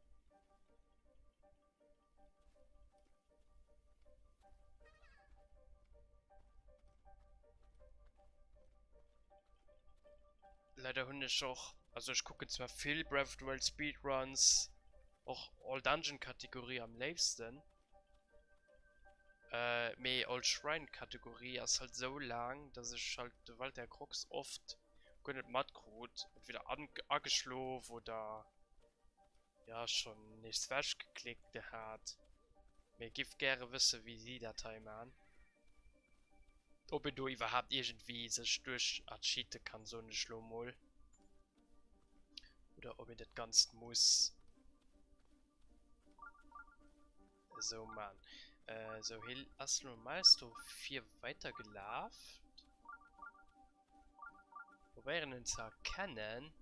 Leider Hunde auch. Also ich gucke zwar viel Breath of the Wild Speedruns. Auch All Dungeon Kategorie am liebsten. Me All Shrine Kategorie ist halt so lang, dass ich halt weil der Krux oft gar nicht matt gut entweder angeschlafen oder ja schon nichts falsch geklickt hat. Mir gibt gerne wissen, wie sie Datei machen. Ob du überhaupt irgendwie sich durch cheaten kann, so eine Schlomol. Oder ob ich das Ganze muss. So, Mann. So, Hill, hast du meinst du 4 weitergelaufen? Wo wären uns erkennen?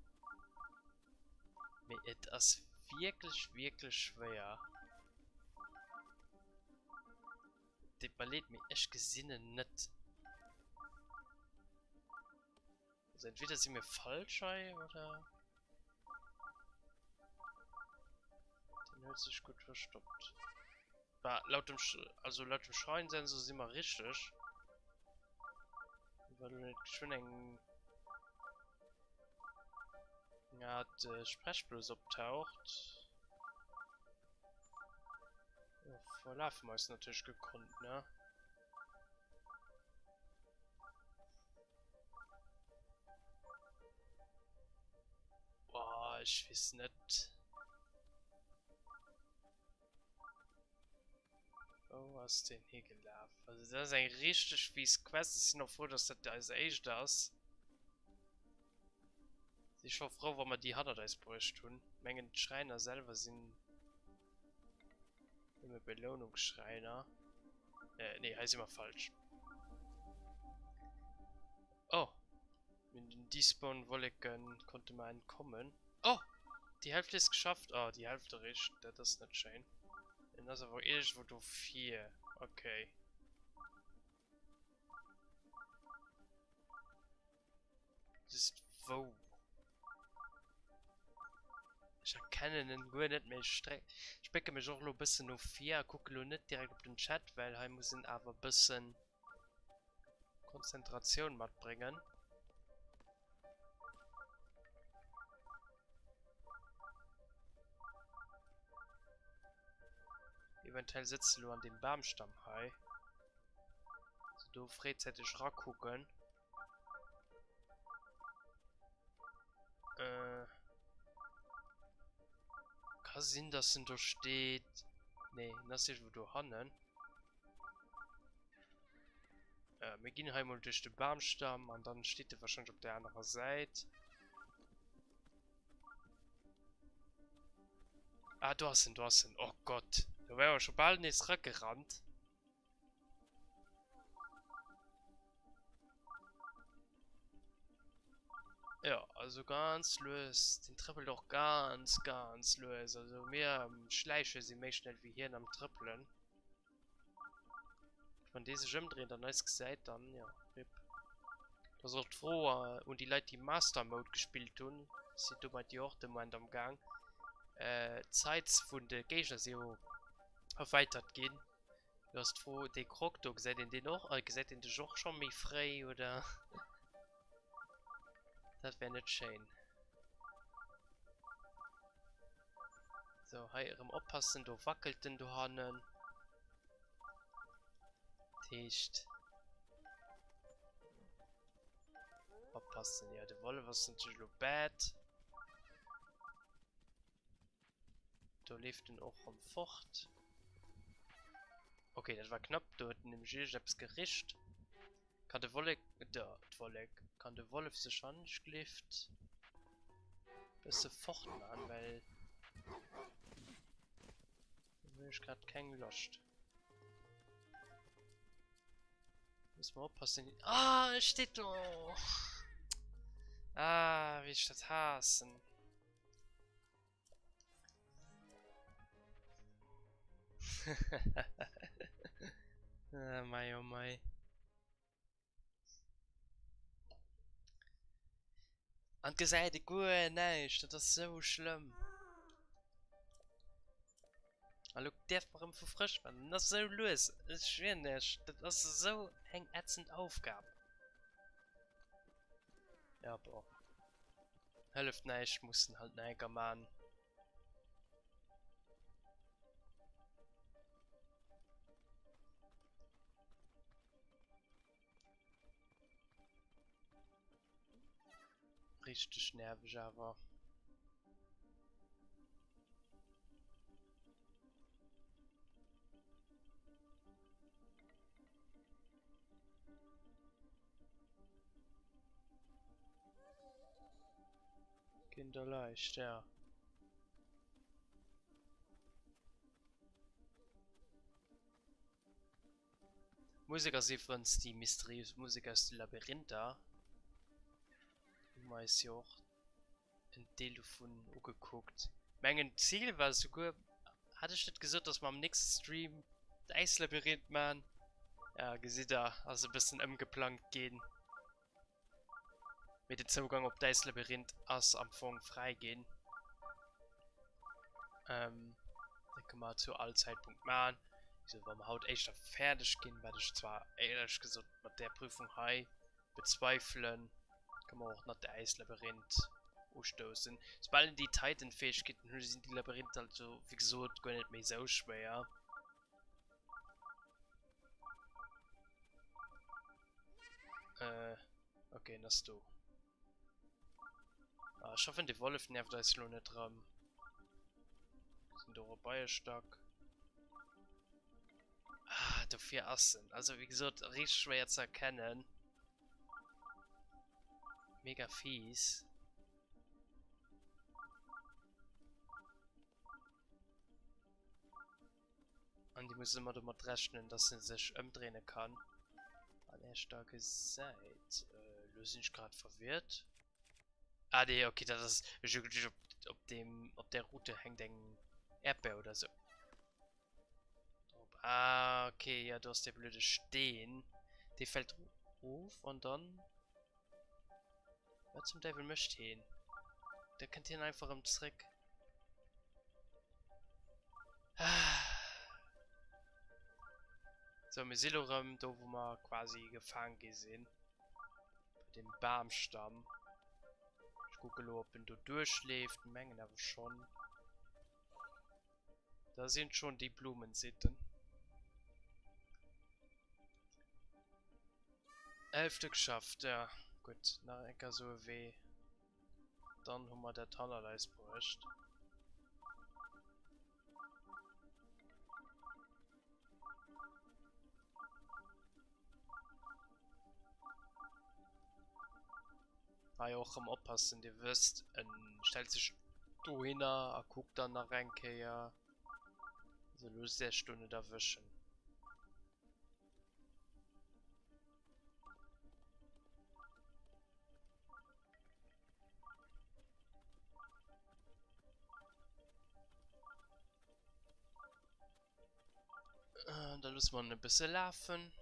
Mir ist wirklich schwer. Das überlebt mir echt gesinnen nicht. Also entweder sind wir falsch oder. Den hört sich gut verstoppt. Aber laut dem Schreinsensor sind wir richtig. Weil du nicht schon ein. Ja, der Sprechblues abtaucht. Ja, verlaufen wir es natürlich gekonnt, ne? Boah, ich weiß nicht. Oh, was denn hier gelaufen? Also das ist ein richtig fies Quest. Ich bin noch froh, dass das als echt das. Ich war froh, wenn wir die hat als bräuchte tun. Mengen Schreiner selber sind immer Belohnungsschreiner. Nee, heißt immer falsch. Oh. Mit den Despawn-Wolken konnte man entkommen. Oh! Die Hälfte ist geschafft. Oh, die Hälfte richtig. Das ist nicht schön. Und das ist aber irgendwo du 4. Okay. Das ist Wo? Ich erkenne den gut nicht mehr. Ich specke mich auch noch ein bisschen auf 4. Gucke noch nicht direkt auf den Chat, weil hier muss ich aber ein bisschen Konzentration mitbringen. Eventuell sitzt du an dem Baumstamm hier. Also du frühzeitig rangucken. Kann sein, dass da steht. Nee, das ist wo du hannen. Wir gehen einmal durch den Baumstamm und dann steht er wahrscheinlich auf der anderen Seite. Ah, du hast ihn. Oh Gott. Da wäre ja schon bald nicht zurückgerannt. Ja, also ganz los. Den Trippel doch ganz los. Also mehr schleichen sie mehr schnell wie hier am Trippeln. Wenn diese Gym drehen, dann ist gesagt, dann ja. Rip. Das ist froh, und die Leute, die Master Mode gespielt haben, sind du bei dir auch im Moment am Gang. Zeit von der Gegner so erweitert gehen. Du hast froh, den Krokto gesagt in den auch, gesagt in den Joch schon mehr frei oder. Das wäre nicht schön. So, hier im Oppassen, du wackelt den du hannen. Ticht. Oppassen, ja, die Wolle was natürlich noch bad. Da lief den auch am Fort. Okay, das war knapp, da hat nämlich ich hab's gerichtet. Kann der Wolle, kann der Wolf sich anschlift. Bisschen forten an, weil ich gerade keinen Lust. Muss mal aufpassen. Ah, es steht noch. Ah, wie ich das hassen. Mei, oh mei. Und gesagt, gut, nicht, das ist so schlimm. Hallo, darf man verfrischt werden? Das ist so los. Das ist schwer nicht. Das ist so eine ätzende Aufgabe. Ja, boah. Hilft nicht, mussten halt neiger machen. Richtig nervig, aber. Kinderleicht, ja. Musiker sind für uns die mysteriöse Musik aus dem Labyrinth da. Man ist ja auch ein Telefon angeguckt. Mein Ziel war sogar, hatte ich nicht gesagt, dass wir am nächsten Stream das Eislabyrinth machen. Ja, gesehen da, also ein bisschen umgeplant gehen. Mit dem Zugang auf das Labyrinth als am Anfang freigehen. Da kann man zu allen Zeitpunkt machen. Also, wenn wir halt echt fertig gehen, werde ich zwar ehrlich gesagt mit der Prüfung hier bezweifeln. Kann man auch nach der Eislabyrinth ausstoßen. Sobald die Titan-Fähigkeiten sind die Labyrinthe also, wie gesagt, gar nicht mehr so schwer. Okay, das du. Ah, ich hoffe, die Wolf nervt da jetzt noch nicht dran. Sind doch dabei stark. Ah, du 4 Assen. Also, wie gesagt, richtig schwer zu erkennen. Mega fies. Und die müssen immer damit rechnen, dass sie sich umdrehen kann. An der starke Seite. Löse ich gerade verwirrt. Ah, nee, okay, das ist. Ob der Route hängt ein Erdbeer oder so. Ah, okay, ja, du hast der blöde Stehen. Die fällt auf und dann. Wer zum Teufel möchte hin? Der kennt ihn einfach im Trick. So, wir sind auch da, wo wir quasi gefangen gesehen. Bei dem Baumstamm. Ich gucke nur, ob du durchschläft. Mengen aber schon. Da sind schon die Blumensitten. 11. geschafft, ja. Gut, nach Ecker so weh. Dann haben wir der Tannerleis bräucht. Ah, ja, auch am Oppassen, ihr wisst, stellt sich du hin, guckt dann nach Ränke, ja. Also los der Stunde da wischen. Da muss man ein bisschen laufen.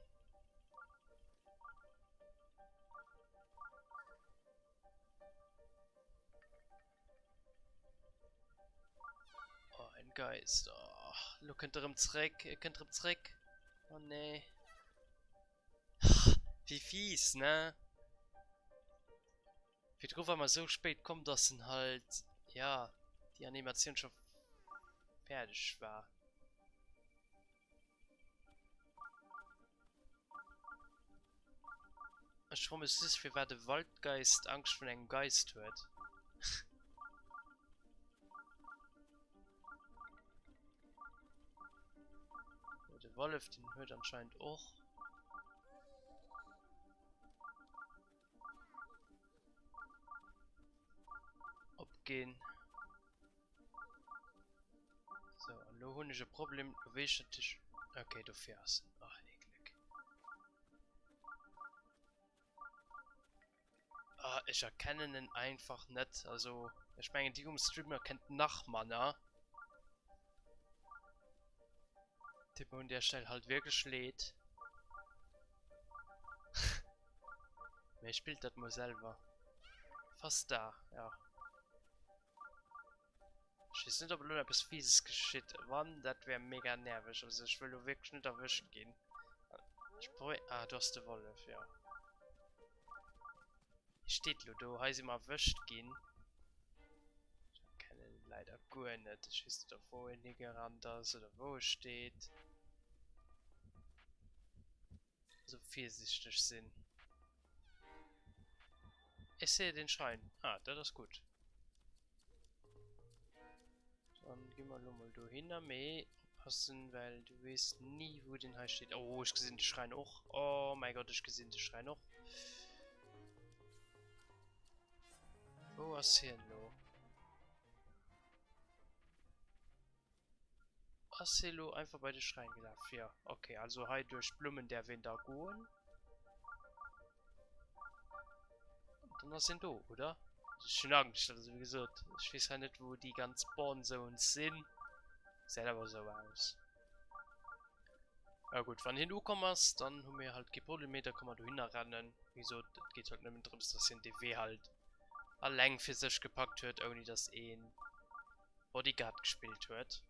Oh, ein Geist. Oh, du könnt im Zreck. Ihr könnt im Zreck. Oh nee. Wie fies, ne? Wie drauf, wenn man so spät kommt, dass dann halt, ja, die Animation schon fertig war. Ich frage mich, wie war der Waldgeist Angst vor einem Geist hört. Der Wolf, den hört anscheinend auch. Abgehen. So, hallo, hundische Problem. Du weißt natürlich. Okay, du fährst. Ach, eklig. Ah, ich erkenne ihn einfach nicht. Also, ich meine, die Streamer kennt Nachmann, Tipp an der Stelle halt wirklich lädt. Wer spielt das mal selber? Fast da, ja. Ich weiß nicht, ob nur etwas Fieses geschieht. Wann, das wäre mega nervig. Also ich will wirklich nicht erwischen gehen. Ich brauche... Ah, du hast den Wolf, ja. Steht Ludo, heißt immer erwischt gehen. Ich kenne ihn leider gut nicht. Ich weiß nicht, wo er nicht gerannt ist oder wo er steht. So vielseitig sind. Ich sehe den Schrein. Ah, das ist gut. Dann gehen wir mal da hin, passen, weil du weißt nie, wo den Hai steht. Oh, ich gesehen den Schrein auch. Oh mein Gott, ich gesehen den Schrein auch. Wo ist hier noch? Aselo einfach bei den Schrein gelaufen. Ja, okay, also Hai durch Blumen der Winter gehen. Und dann sind du, oder? Das ist schon Angst, also wie gesagt, ich weiß ja nicht, wo die ganz Born-Zones sind. Sieht aber so aus. Ja gut, wenn du kommst, dann haben wir halt keine Probleme, da kann man da hinrennen. Wieso, das geht halt nicht mehr drin, dass den DW halt allein für sich gepackt wird, ohne dass ein Bodyguard gespielt wird.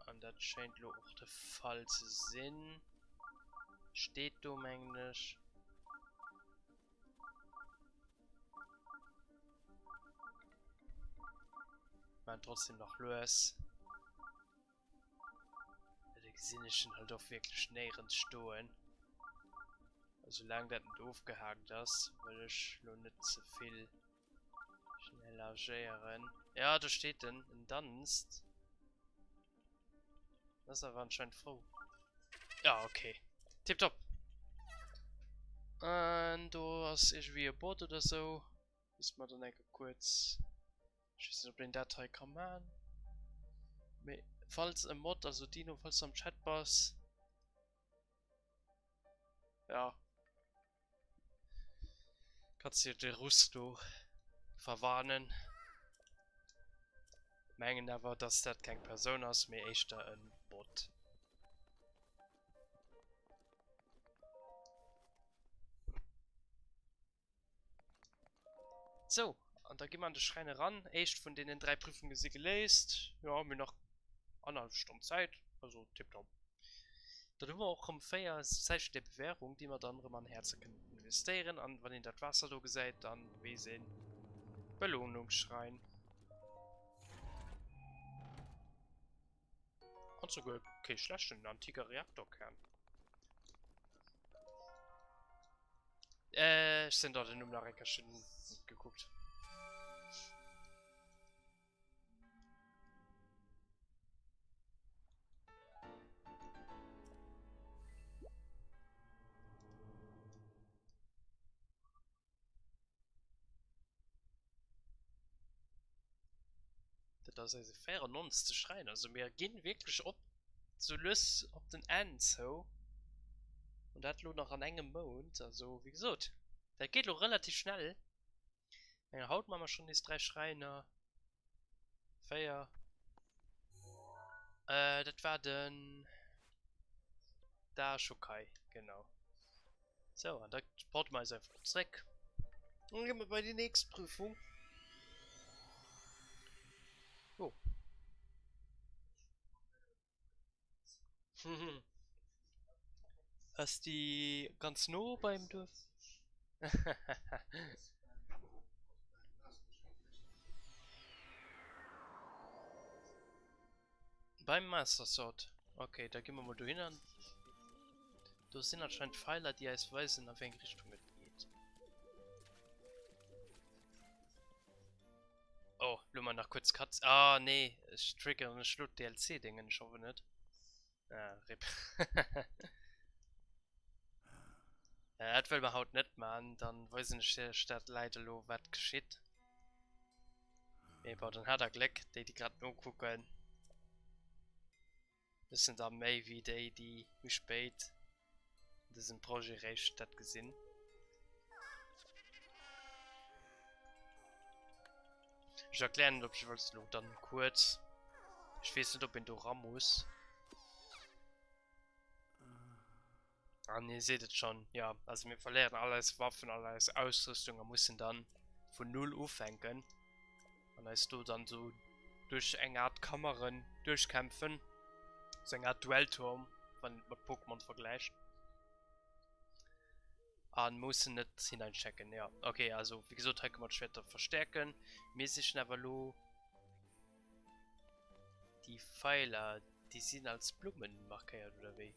Und das scheint auch der Fall zu sein. Steht du im Englisch. Man trotzdem noch los. Die Gesinnischen halt auch wirklich näherend stehen. Also solange das nicht aufgehakt ist, will ich nur nicht zu viel schneller agieren. Ja, da steht denn ein Dunst. Das ist aber anscheinend froh. Ja, okay. Tipptopp. Und du hast irgendwie ein Boot oder so. Müssen wir dann kurz. Ich weiß nicht, ob den Datei kann man. Falls ein Mod, also Dino, falls du am Chat bist. Ja. Kannst du dir Rusto verwarnen. Mengen aber, dass das kein Person ist, mir echt ein Bot. So, und da gehen wir an den Schrein ran. Echt von denen 3 Prüfungen sie gelesen. Ja, haben wir noch 1,5 Stunden Zeit. Also tipptopp. Dann haben wir auch um 4 Zeichen der Bewährung, die wir dann an Herzen können investieren. Und wenn ihr das Wasser da seht, dann wir sehen Belohnungsschrein. Und sogar okay, schlecht, ein antiker Reaktorkern. Ich sind dort in Amerika schon geguckt. Das ist fair an uns zu schreien. Also wir gehen wirklich ob zu Lüss auf den End so. Und das lohnt noch an engem Mond. Also wie gesagt, der geht doch relativ schnell. Dann haut man mal schon die 3 Schreiner. Fair. Das war dann da Shokai, genau. So, und da porten wir jetzt einfach zurück. Und gehen wir bei der nächsten Prüfung. Oh. Hast die ganz no beim Dorf? Beim Master Sword. Okay, da gehen wir mal da hin. Da sind anscheinend Pfeiler, die als weisen, auf welche Richtung es geht. Oh, nur mal nach kurz Cuts. Ah, nee, ich trigger eine Schlut-DLC-Dingen, ich hoffe nicht. Ah, RIP. Das will man halt nicht machen, dann weiß ich nicht, der Stadt leider lo, was geschieht. Aber dann hat er Glück, die gerade nur gucken. Das sind dann mehr wie die wie spät diesen Projekt recht statt gesehen. Ich erkläre, ob ich was dann kurz. Ich weiß nicht, ob ich da ran muss. Ah, ihr seht es schon. Ja, also wir verlieren alles Waffen, alles Ausrüstung und müssen dann von null aufhängen. Und dann ist du dann so durch eine Art Kammern durchkämpfen. So eine Art Duellturm, wenn man mit Pokémon vergleicht. Und müssen nicht hineinchecken, ja. Okay, also wie gesagt, kann man Schwerter verstärken. Mäßig Navalo. Die Pfeiler, die sind als Blumen markiert oder wie?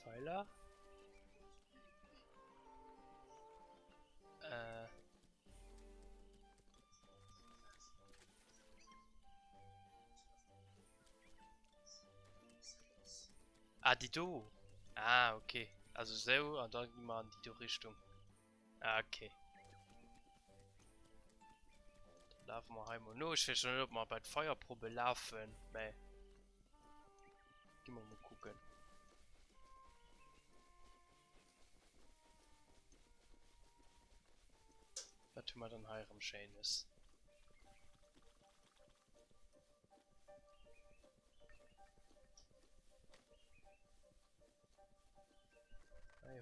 Pfeiler? Ah, die do. Ah, okay. Also so, und dann gehen wir in die Richtung. Ah, okay. Dann laufen wir heim. Und nur, ich weiß schon nicht, ob wir bei der Feuerprobe laufen. Nee. Gehen wir mal gucken. Was tun wir dann hier am Schönes?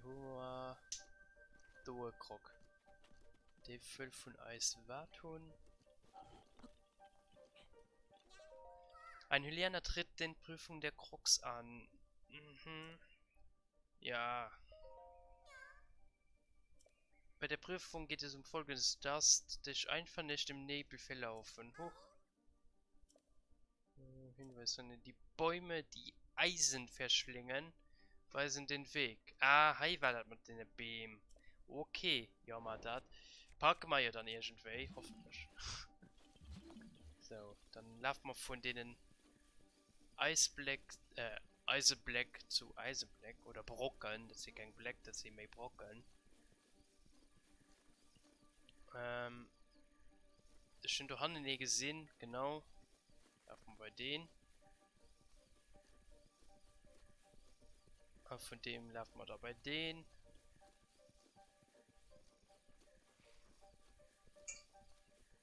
Hoher Doekrog. Die Füll von Eis Wartun. Ein Hylianer tritt den Prüfung der Krogs an. Mhm. Ja. Bei der Prüfung geht es um Folgendes: Darfst dich einfach nicht im Nebel verlaufen. Huch. Hinweis: Die Bäume, die Eisen verschlingen, weisen den Weg. Ah, hi war das mit den Beam. Okay, ja mal das. Packen wir ja dann irgendwie, hoffentlich. So, dann laufen wir von denen Eisblack zu Eisenblack oder Brocken. Das ist kein Black, das sind mehr Brocken. Das sind doch Handen gesehen, genau. Laufen wir bei denen. Von dem laufen wir da bei denen.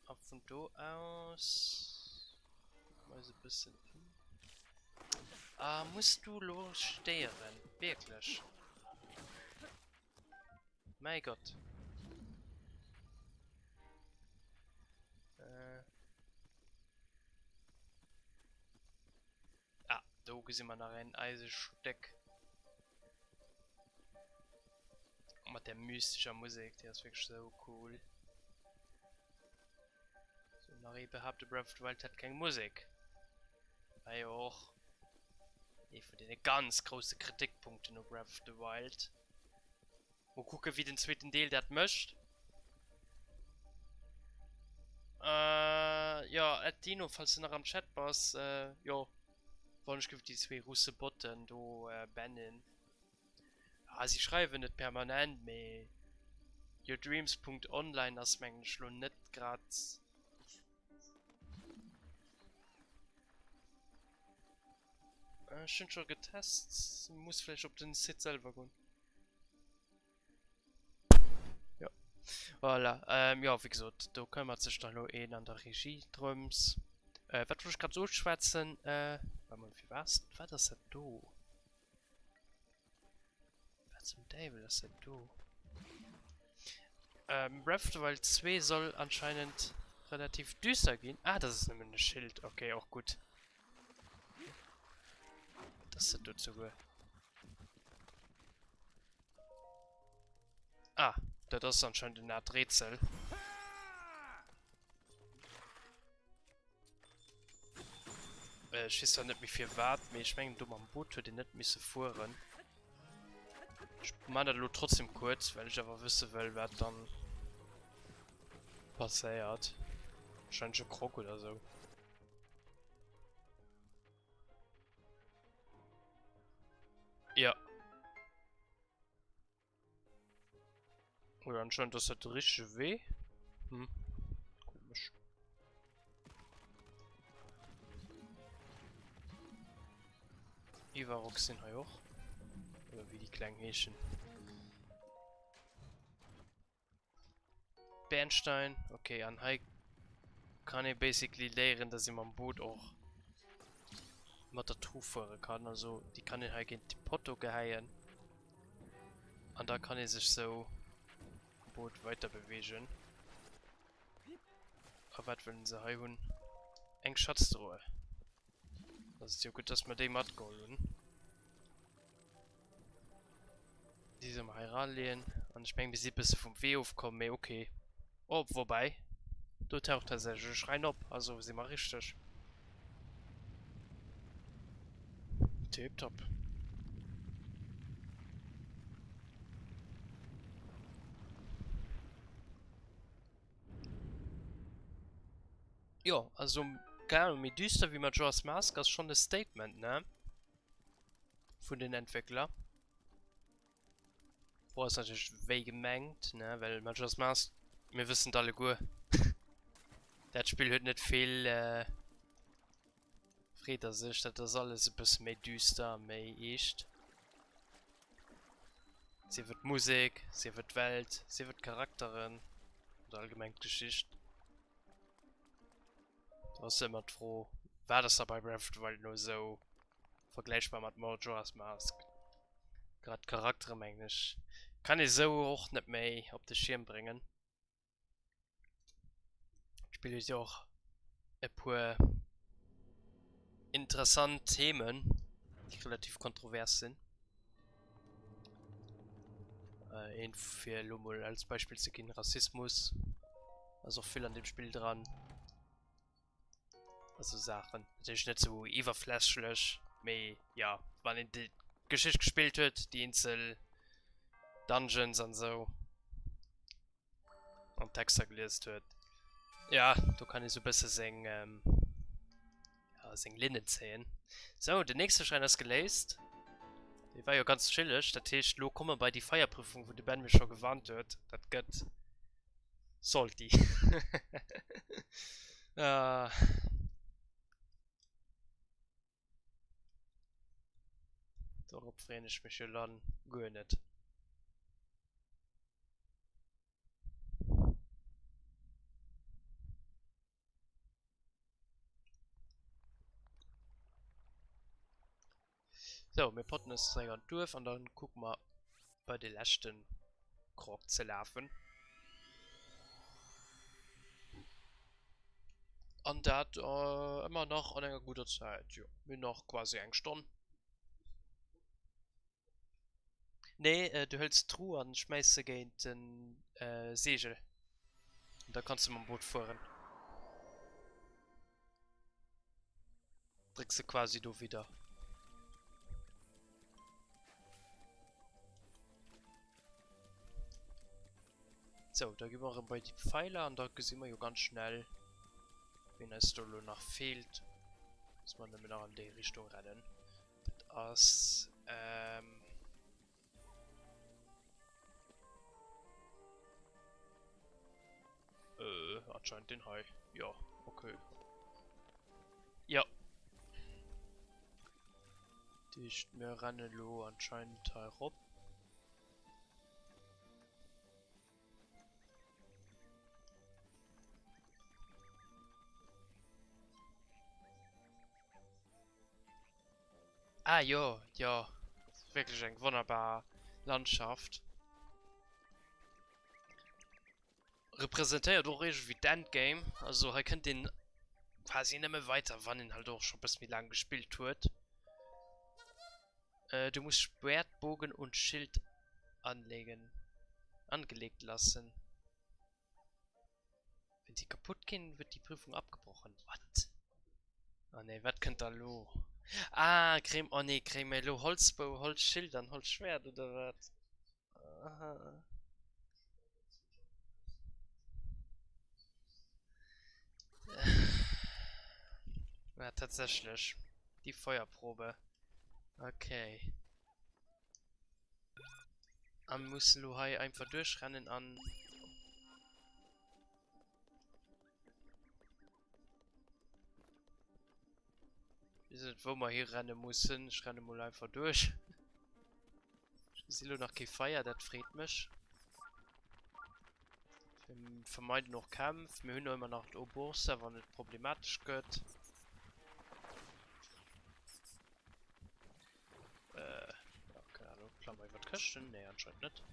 Ab von da aus. Mal so ein bisschen. Ah, musst du los stehren? Wirklich? Mein Gott. Ah, da sind wir nach einem Eisensteck. Mit der mystischen Musik, die ist wirklich so cool. So, Marie behauptet, Breath of the Wild hat keine Musik. Weil ja auch von den ganz großen Kritikpunkten auf Breath of the Wild. Mal gucken, wie den zweiten Teil das möchte. Ja, Dino, falls du noch am Chat warst, ja, wollen ich die zwei russe Botten da bannen. Ah, sie schreiben nicht permanent, mehr. Yourdreams.online ist mein schon nicht gerade. Schon getestet. Muss vielleicht auf den Sitz selber gehen. Ja. Voilà. Ja, wie gesagt, da kümmert sich dann noch an der Regie drums. Was wollte ich gerade so schwätzen? Warte mal, wie war's? Was ist das da? Was zum Teufel ist das da? Breath of the Wild 2 soll anscheinend relativ düster gehen. Ah, das ist nämlich ein Schild. Okay, auch gut. Das ist dazu gut. Ah, das ist anscheinend eine Art Rätsel. Ich weiß ja nicht, wie viel warten, aber ich meine, du am Boot würde nicht müssen fahren. Ich mache das trotzdem kurz, weil ich aber wissen will, was dann passiert. Wahrscheinlich ein Krog oder so. Ja. Oder anscheinend ist das richtig weh. Hm. Komisch. Ivarok sind hier auch. Oder wie die kleinen Häschen. Bernstein. Okay, an High kann ich basically lehren, dass ich mein Boot auch mit der Truhe fahren kann. Also, die kann ich halt in die Potto geheilen. Und da kann ich sich so im Boot weiter bewegen. Aber was wollen sie haben? Eng Schatztruhe. Das ist ja gut, dass wir den mitgehen. Diese mal heranlehnen. Und ich denke, wir sind ein bisschen vom Weh aufkommen, okay. Oh, wobei. Du taucht tatsächlich rein ab. Also sind wir richtig. Tipptopp. Ja, also gar nicht mehr düster wie Majora's Mask ist schon ein Statement, ne? Von den Entwicklern. Boah, ist natürlich weh gemengt, ne? Weil Majora's Mask, wir wissen alle gut. Das Spiel hat nicht viel, Frieder sich, das ist alles ein bisschen mehr düster, mehr echt. Sie wird Musik, sie wird Welt, sie wird Charakterin und allgemein Geschichte. Da ist immer froh. War das dabei Breath of the Wild nur so vergleichbar mit Majora's Mask? Gerade charaktermänglisch. Kann ich so auch nicht mehr auf den Schirm bringen. Spiele ich auch ein paar interessante Themen, die relativ kontrovers sind. Für Lummel als Beispiel zu gehen, Rassismus. Also viel an dem Spiel dran. Also Sachen. Natürlich nicht so überflashlich. Aber ja, wenn in die Geschichte gespielt wird, die Insel, Dungeons und so. Und Texte gelesen wird. Ja, du kannst so besser singen, ja, singen Linnen zählen. So, der nächste Schein ist gelesen. Die war ja ganz chillig. Das heißt, lo kommen bei die Feierprüfung, wo die Band mich schon gewarnt wird. Das geht. Salty. Darauf freue ich mich schon dann gar nicht. So, wir potten es durch und dann gucken wir bei den letzten Krog zu laufen. Und das immer noch an einer guten Zeit. Ja, mir noch quasi eine Stunde. Nee, du hältst Truhe und schmeißt sie gegen den Segel. Und da kannst du mit dem Boot fahren. Drückst du quasi du wieder. So, da gehen wir bei die Pfeiler und da sehen wir ja ganz schnell, wenn es da noch fehlt. Muss man damit auch in die Richtung rennen. Das anscheinend den Hai. Ja, okay. Ja. Dicht mir rennen lo anscheinend herum. Ah, ja, ja. Wirklich eine wunderbare Landschaft. Repräsentiert auch richtig wie das Endgame. Also, er könnt den quasi nicht mehr weiter, wann ihn halt auch schon bis wie lang gespielt wird. Du musst Schwert, Bogen und Schild angelegt lassen. Wenn die kaputt gehen, wird die Prüfung abgebrochen. Was? Oh ne, was könnt da lo? Ah, Creme, oh ne, Creme, lo, Holzbow, Holzschild, dann Holzschwert oder was? Aha. Ja, tatsächlich. Die Feuerprobe. Okay. Am muss Luhai einfach durchrennen an. Wisst wo wir hier rennen müssen? Ich renne mal einfach durch. Ich sehe noch kein Feuer, das freut mich. Wir vermeiden noch Kampf. Wir hören immer noch die Oberste, wenn nicht problematisch geht. Ja, keine Ahnung. Klammer über die Kösten? Ne, anscheinend nicht.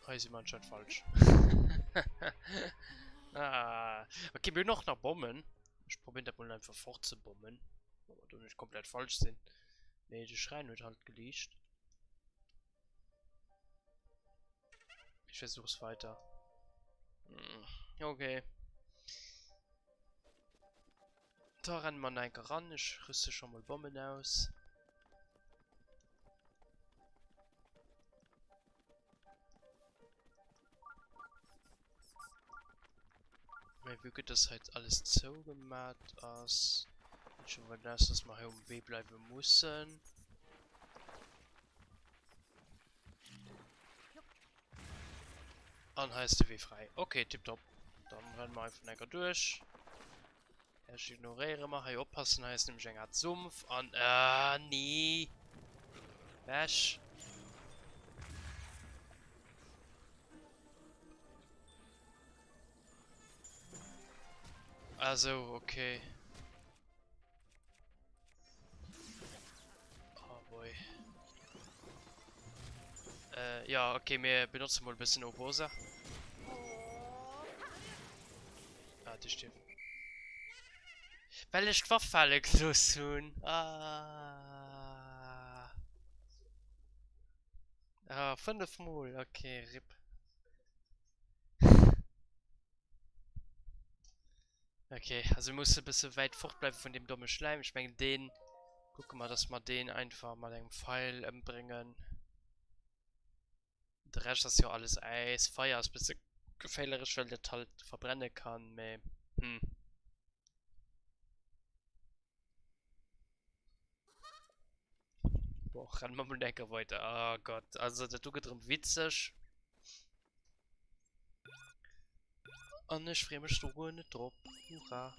Ah, ist immer anscheinend falsch. Ah, okay, wir noch nach Bomben. Ich probiere das mal einfach fortzubomben. Aber du nicht komplett falsch sind. Ne, die Schrein wird halt geleasht. Ich versuch's weiter. Okay. Da rennen wir einfach ran. Ich rüste schon mal Bomben aus. Wie geht das halt alles so gemacht aus? Schon mal das, dass wir hier um W bleiben müssen. Dann heißt der W frei. Okay, tipptopp. Dann rennen wir einfach länger durch. Erst ignorieren wir, hier aufpassen heißt nämlich ein Art Sumpf. Und nee. Wasch. Also, okay. Oh boy. Ja, okay, wir benutzen mal ein bisschen Obosa. Ah, das stimmt. Weil ich Waffalle los tun. Ah. Ah, 5 Mal. Okay, RIP. Okay, also musst du ein bisschen weit fortbleiben von dem dummen Schleim. Ich meine, den. Guck mal, dass wir den einfach mal einen Pfeil bringen. Der Rest ist ja alles Eis. Feuer ist ein bisschen gefährlich, weil der halt verbrennen kann. Boah, rennen wir mal lecker weiter. Oh Gott, also der tut drin witzig. Und ich freue mich so nicht drauf. Hurra.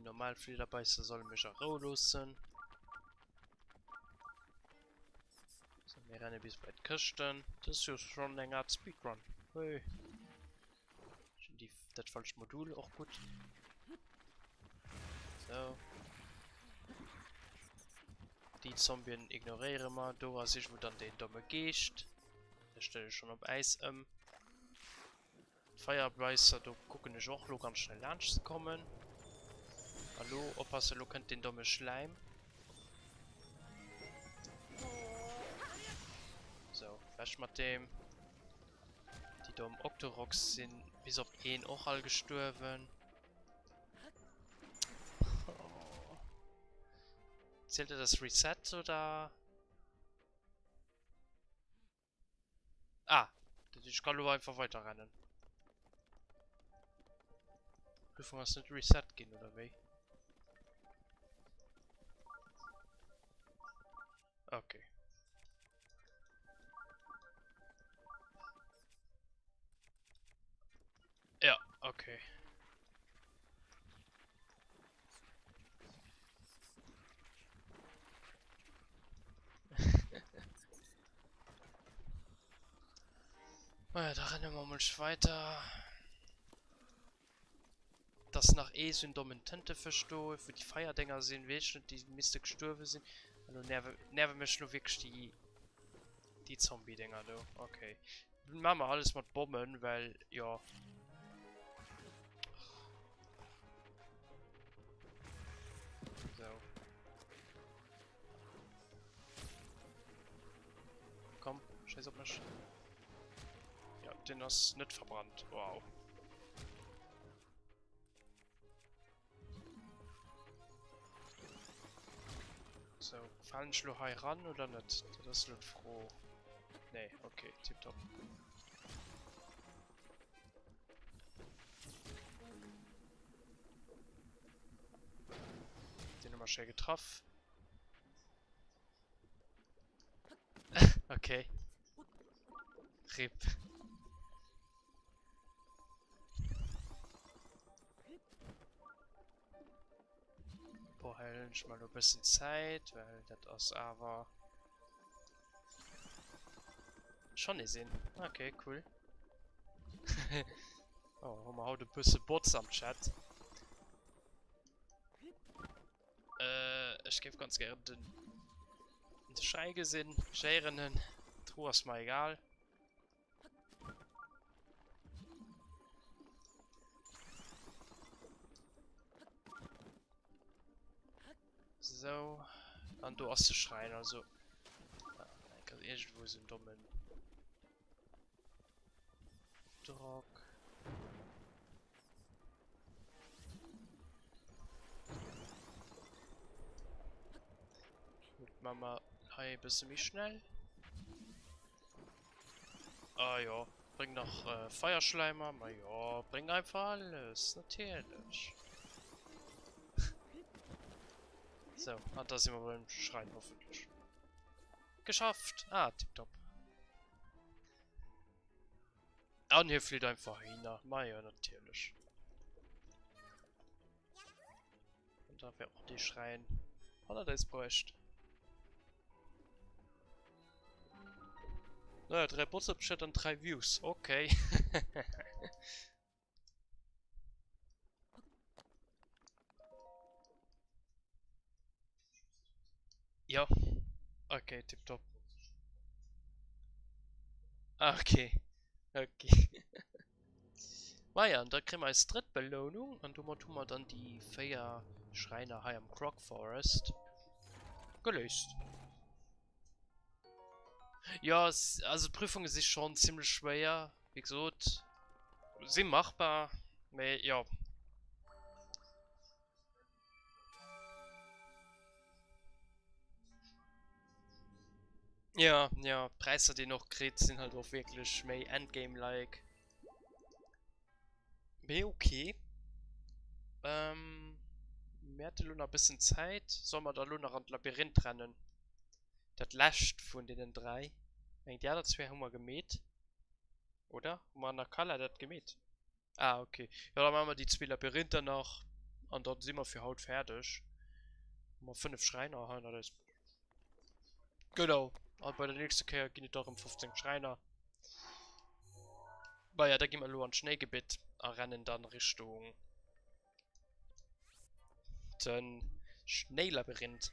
normal Flederbeißer sollen mich auch rauslassen. So, wir rennen bis bei den Küsten. Das ist ja schon eine Art Speedrun. Hey. Das falsche Modul auch gut. So. Die Zombien ignorieren wir. Da weiß ich, wo dann den dumme Geist. Da stelle ich schon auf Eis. Firebeißer, da gucken ich auch ganz schnell Lunch zu kommen. Hallo, oppassen, du könnt den dummen Schleim. So, wasch mit dem. Die dummen Octoroks sind bis auf einen auch all gestorben. Oh. Zählt das Reset oder? Ah, ich kann nur einfach weiter rennen. Prüfung hast nicht Reset gehen oder wie? Okay. Ja, okay. Ja, da rennen wir mal weiter. Das nach so in Dominante verstehe, für die Feierdinger sind welche, die Miste gestorben sind. Also nerven mich nur wirklich die Zombie-Dinger, du. Okay. Machen wir alles mit Bomben, weil, ja. So. Komm, scheiß auf mich. Ja, den ist nicht verbrannt. Wow. So, fallen Schluch ran oder nicht? Das wird froh. Nee, okay, tipptopp. Den haben wir schnell getroffen. Okay. RIP. Boah, heilen ich mal noch ein bisschen Zeit, weil das ist aber schon nicht sehen. Okay, cool. Oh, haben wir heute ein bisschen Bots am Chat. Ich gebe ganz gerne den Scheigesinn, Schärenen. Truhe ist mal egal. So, dann du hast zu schreien, also. Also irgendwo sind dummen Druck. Mit Mama, hey, bist du mich schnell? Ah ja, bring noch Feuerschleimer, na ja, bring einfach alles, natürlich. So, und da sind wir beim Schreien hoffentlich. Geschafft! Ah, tipptopp. Und hier fliegt einfach hin. Na ja, natürlich. Und da wäre auch die Schreien. Hat er das bräucht? Naja, 3 Bots im Chat und 3 Views. Okay. Ja. Okay, tipptopp. Okay. Okay. Ja, und da kriegen wir als Drittbelohnung und du tun wir dann die Feuerschreiner hier im Croc Forest gelöst. Ja, also Prüfung ist schon ziemlich schwer. Wie gesagt, sind machbar. Aber ja. Ja, Preise, die noch kriegt, sind halt auch wirklich mehr Endgame-like. Okay. Wir hatten noch ein bisschen Zeit. Sollen wir da nur noch ein Labyrinth rennen? Das lascht von den 3. Ja, das wäre haben wir gemäht. Oder? Haben wir an der Kala das gemäht? Ah, okay. Ja, dann machen wir die 2 Labyrinthe noch. Und dort sind wir für Haut fertig. Mal 5 Schreiner haben, das. Genau. Und bei der nächsten Kehr gehen es darum 15 Schreiner. Weil ja, da gehen wir nur an Schneegebiet. Rennen dann Richtung. Den Schneelabyrinth.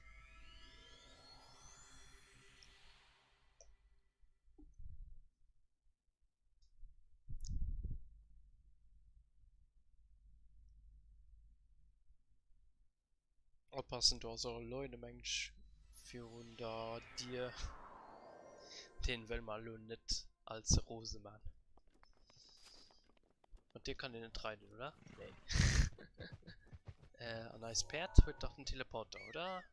Aufpassen, da so Leute, Mensch, für unter dir. Den will man nicht als Rosemann. Und der kann den nicht reiten, oder? Nee. Ein nice Pferd wird doch ein Teleporter, oder?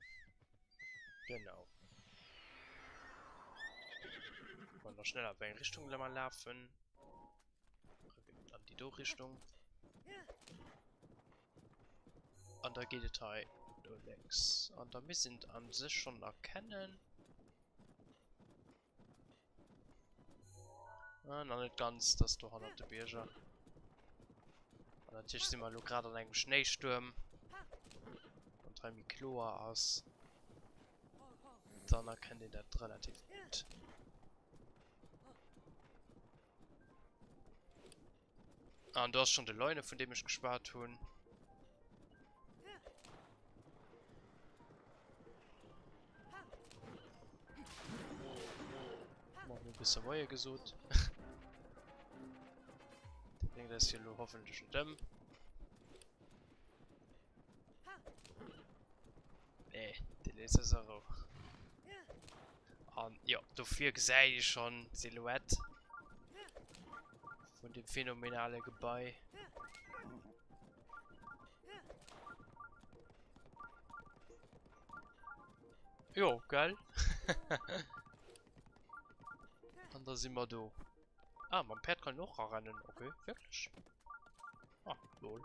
Genau. Wollen noch schneller bei in Richtung mal laufen. An die Richtung. Und da geht es halt links. Und da wir sind an sich schon erkennen. Noch nicht ganz, dass du auf der Birge. Und natürlich sind wir nur gerade an einem Schneesturm. Und haben die Chlor aus. Dann erkennen die das relativ gut. Und du hast schon die Leune, von dem ich gespart habe. Machen wir ein bisschen Mäue gesucht. Ich denke, das ist hier nur hoffentlich ein Dämm. Nee, den ist es auch. Und ja, dafür sehe ich schon Silhouette von dem phänomenalen Gebäude. Jo, geil. Und da sind wir da. Ah, mein Pferd kann noch rennen. Okay, wirklich? Ah, lol.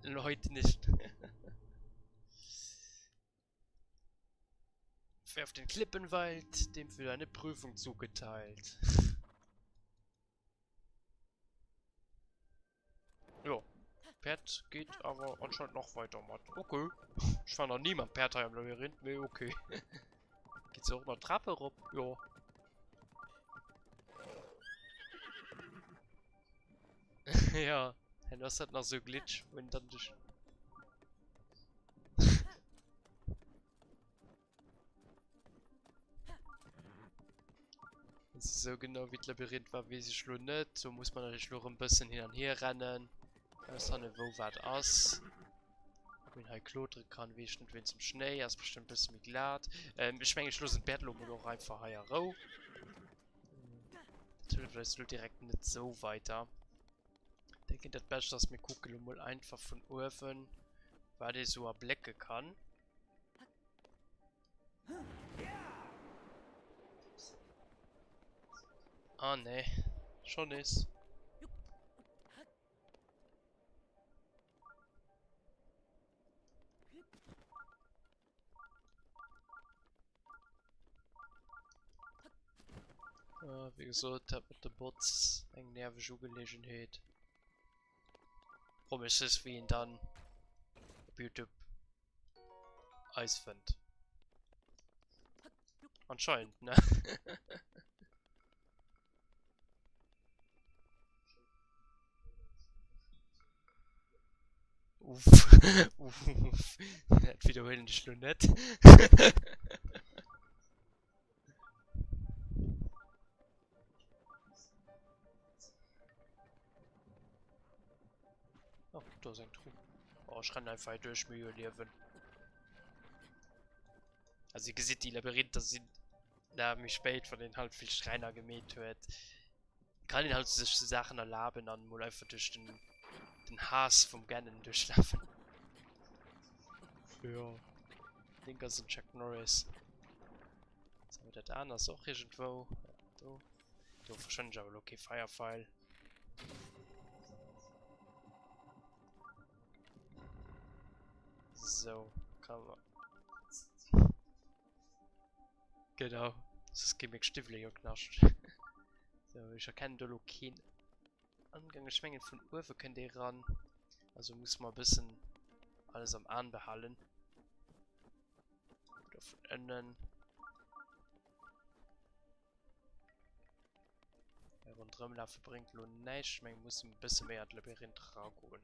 Leute nicht. Wer auf den Klippenwald, dem wird eine Prüfung zugeteilt. Jo. Pferd geht aber anscheinend noch weiter, Mann. Okay. Ich war noch nie mal Pferd im Labyrinth. Nee, okay. Geht's auch noch Treppe rum? Ja. Ja. Und das hat noch so Glitch, wenn dann dich. Das ist so genau wie das Labyrinth war, wie sich schon nicht. So muss man natürlich nur ein bisschen hin und her rennen. Das ist nicht wo weit aus. Wenn ich halt Klo drücken kann, wie ich nicht wenn zum Schnee, er ist bestimmt ein bisschen mit glatt. Ich meine, Schluss in Bertlum oder auch einfach hier raus. Natürlich ist es direkt nicht so weiter. Ich denke, das Beste, dass wir gucken, mal einfach von oben, weil der so erblicken kann. Ah, ne. Schon ist. Wie gesagt, hat mit den Bots eine nervige Gelegenheit. Warum ist es wie ihn dann auf YouTube Eis findet? Anscheinend, ne? Uff. Uff. Das wiederholen ich nur nicht. Oh, da ist ein Trupp. Oh, ich kann einfach durch Mühe leben. Also ihr seht, die Labyrinthe sind da mich spät von den halt viel Schreiner gemäht wird. Kann ihn halt solche Sachen erlauben, dann wohl einfach durch den Hass vom Ganon durchlaufen. Ja. Linker sind Chuck Norris. Was haben wir da anders auch irgendwo? Ja, da wahrscheinlich aber okay, Firefile. So, kann man. Genau, das ist Gimmick Stiefel ja knascht. So, ich erkenne da keinen Angang. Schmengen von Uwe können die ran. Also muss man ein bisschen alles am Arm behalten. Oder von innen. Ja, rundherum laufen bringt nur nichts. Man muss ein bisschen mehr das Labyrinth rausholen.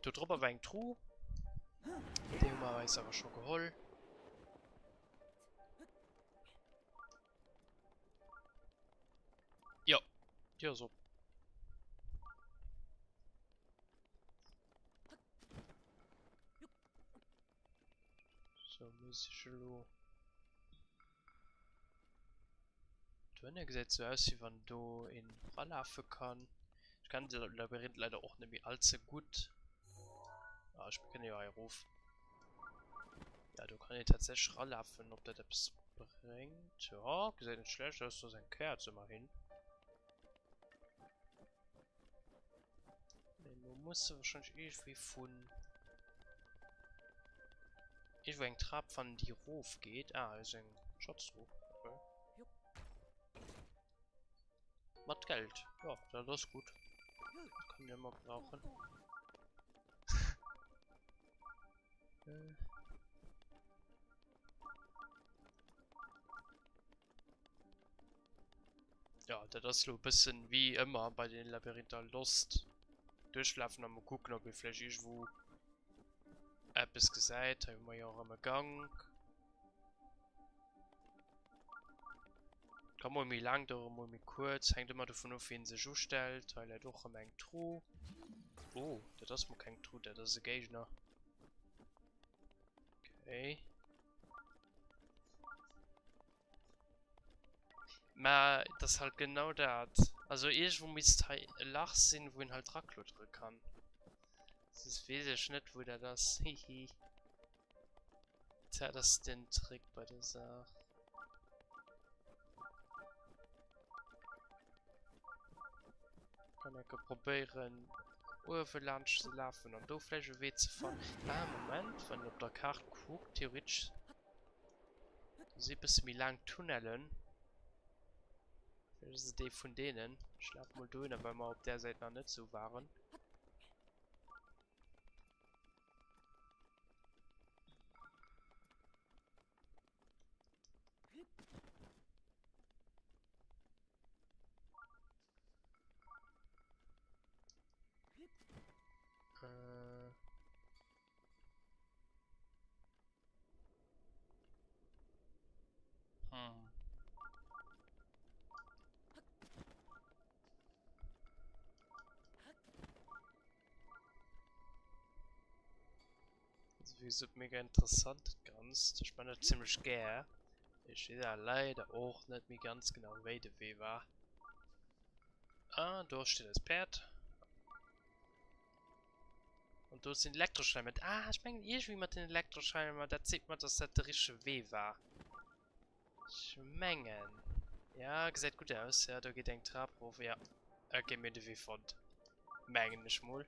Da drüber war ein Truhe. Den haben wir jetzt aber schon geholt. Ja, ja so. So, muss ich schon. Du hast ja gesagt, so aus, wie wenn du in ranlaufen kann. Ich kann das Labyrinth leider auch nicht mehr allzu gut. Ah, ich kenne ja einen Ruf. Ja, du kannst tatsächlich ranlaufen, ob das etwas bringt. Ja, gesagt nicht schlecht, das ist so sein Kerz immerhin. Du musst wahrscheinlich irgendwie von. Ich ein Trab von die Ruf geht. Ah, ist ein Schatzruf. Okay. Macht Geld. Ja, das ist gut. Kann ich immer brauchen. Ja, das ist so ein bisschen wie immer bei den Labyrinthen Lust. Durchlaufen und mal gucken, ob ich vielleicht irgendwo etwas gesagt habe. Haben wir ja auch am Gang. Kann man mir lang, darum mal mir kurz. Hängt immer davon auf, wen sich stellt, weil er doch eine Truhe. Oh, das ist mal kein Truhe, das ist ein Gegner. Okay. Ma, das ist halt genau das. Also irgendwo müsste Lach sein, wo ihn halt dranklottern kann. Das ist wesentlich nicht, wo der das. Hihi. Tja, das ist den Trick bei der Sache. Kann ich probieren, über Lunch zu laufen und da vielleicht weh zu fahren. Ah, Moment, wenn du auf der Karte guckst, theoretisch. Du siehst ein bisschen wie lang Tunnelen. Das ist die von denen. Ich lauf mal durch, weil wir auf der Seite noch nicht so waren. Hm. Also wie gesagt, mega interessant das Ganze. Ich meine ziemlich gern. Ich weiß ja leider auch nicht mehr ganz genau, wie der Weg war. Ah, da steht das Pferd. Und da ist ein Elektroschein mit. Ah, ich meine irgendwie mit den Elektroschein, aber da sieht man, dass das der richtige Weg war. Schmengen. Ja, sieht gut aus. Ja, da geht ein Trab rauf. Ja, okay, mir der Weg von. Mengen nicht mal.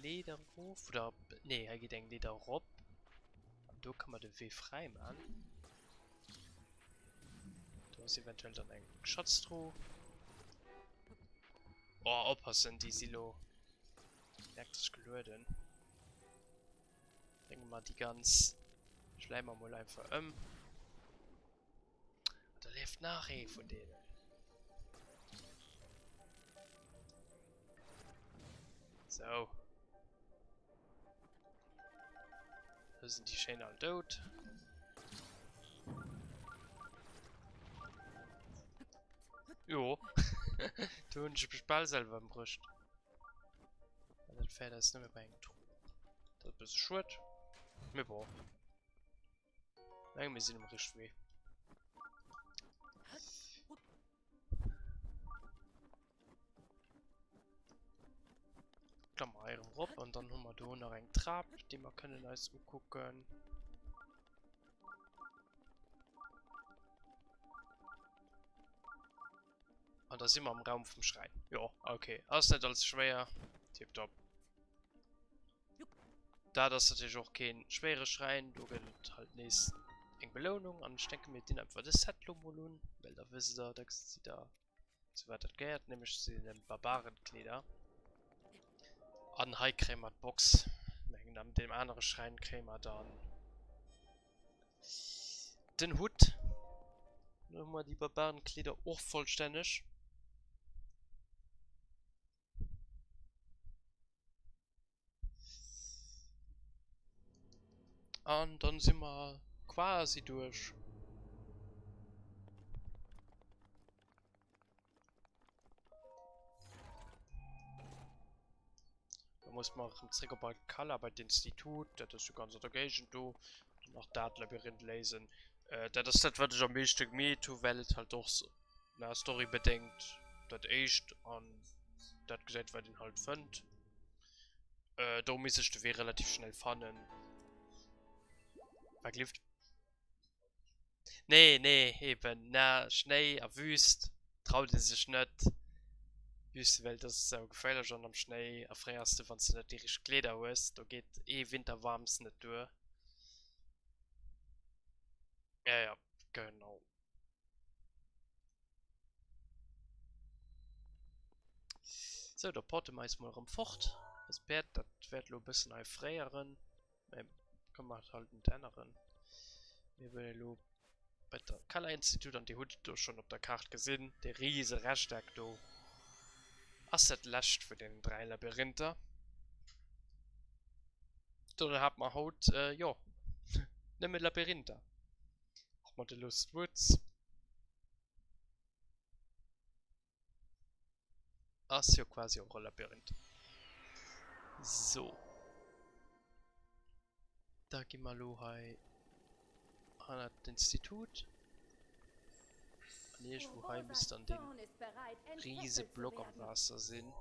Lederruf oder. Nee, er geht ein Lederrob. Und da kann man den Weg frei machen. Da ist eventuell dann ein Schatztruhe. Oh, aufpassen, die Silo. Elektrisch gelöden. Bringen wir mal die ganz. Schleimer mal einfach Da lebt nachher von denen. So. Da sind die Schäne all tot. Jo. Du und ich Ball selber im Brust. Das Pferd ist nicht mehr bei einem Truhe. Das ist ein bisschen schwert. Mir boah. Wir sind im richtigen Weg. Klammer Iron Rob und dann haben wir da noch einen Trab, den wir können alles gucken. Und da sind wir im Raum vom Schrein. Ja, okay. Das ist nicht alles schwer. Tipptopp. Da das natürlich auch kein schwerer Schrein, du geht halt nicht eng Belohnung und ich denke mit denen einfach das Set holen, weil da wissen sie, dass sie da so weiter geht, nämlich sie den Barbarenkleider. An Heikrämer Box. An dem anderen Schrein Krämer dann den Hut. Nochmal die Barbarenkleider auch vollständig. Und dann sind wir quasi durch. Da muss man im Triggerball Color bei dem Institut, das ist die ganze Gegend, du nach das Labyrinth lesen. Das ist das, was ich am meisten mehr tue, weil es halt doch so eine Story bedenkt. Das echt und das gesagt, weil den halt fand. Da muss ich den relativ schnell fahren. Verglift. Nee, eben. Na, Schnee, wüst. Traut ihn sich nicht. Wüste das ist so gefährlich schon am Schnee. Erfrierst du, wenn du nicht die richtige Kleider hast. Da geht winterwarms nicht durch. Ja, genau. So, da porten wir jetzt mal fort. Das Bett, das wird ein bisschen erfrieren. Kann man halt mit anderen. Wir wollen bei der Color Institute an die Hut schon auf der Karte gesehen. Der riesige Rechteck da. Asset lascht für den 3 Labyrinther. Da hat man halt, ja, nimm Labyrinther. Auch mal die Lust Woods. Das ja quasi auch ein Labyrinth. So. Da gehen wir an das Institut. Nee, wo heim ist dann den riesen Block am Wasser sind.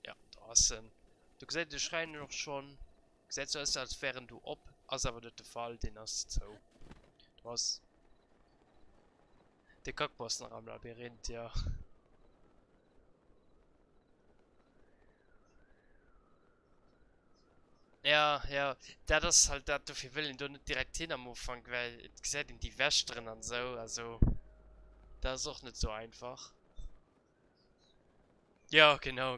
Ja, da sind. Du siehst die Schreine noch schon. Du siehst so, als wären du ob. Also aber nicht der Fall, den hast du so. Du hast den Kackboss noch am Labyrinth, ja. Ja, das ist halt das, dafür will ich da nicht direkt hin am Anfang, weil es sieht in die Wäsche drin und so, also das ist auch nicht so einfach. Ja, genau.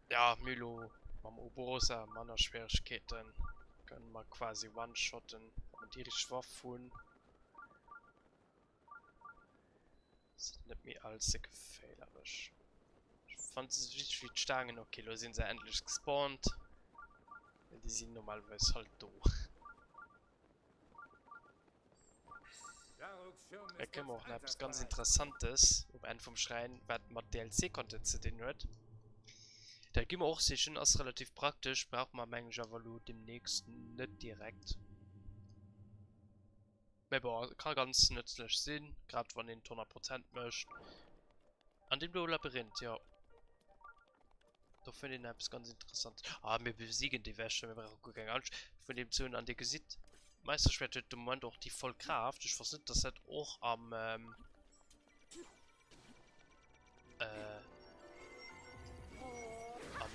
Ja, Milo, am Obosa, Manner Schwierigkeiten, können wir quasi one-shotten und die Waffen. Das ist nicht mehr allzu gefährlich. Ich fand es wichtig wie die Stangen, okay, da sind sie endlich gespawnt. Weil die sind normalerweise halt da. Da können wir auch noch etwas ganz Interessantes, ob einen vom Schrein, was man DLC-Content zu den hört. Da gehen wir auch sicher, das ist relativ praktisch, braucht man manchmal Valu demnächst nicht direkt. Aber kann ganz nützlich sein, gerade wenn den 100% möchte. An dem Labyrinth, ja. Da finde ich etwas ganz interessant. Ah, wir besiegen die Wäsche, wir brauchen gar keine Angst. Von dem Zone an die gesieht. Meisterschwert hat im Moment auch die Vollkraft. Ich weiß nicht, dass das auch am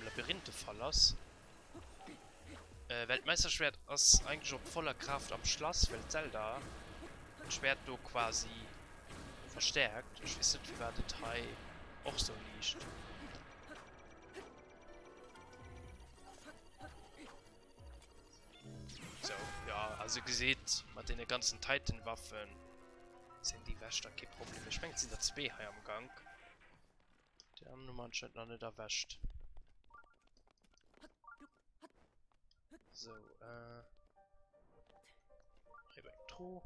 Labyrinth-Fall ist. Weltmeisterschwert ist eigentlich auch voller Kraft am Schloss, weil Zelda ein Schwert du quasi verstärkt. Ich weiß nicht, wie war Detail auch so liegt. So, ja, also gesehen, mit den ganzen Titan-Waffen sind die Wäsche kein Problem. Ich denke, sind da 2 hier am Gang. Die haben nur anscheinend noch nicht erwäscht. So, Elektro.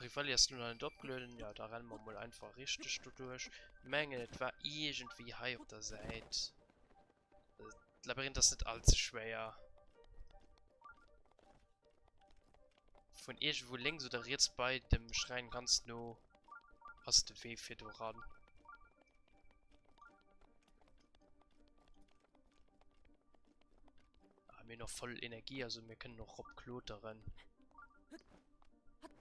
Rivali hast du noch nicht abgelöst? Ja, da rennen wir mal einfach richtig durch. Menge, etwa irgendwie hier auf der Seite. Das Labyrinth ist nicht allzu schwer. Von irgendwo links oder rechts bei dem Schrein kannst du hast du weh für du ran. Haben wir noch voll Energie, also wir können noch abklotern.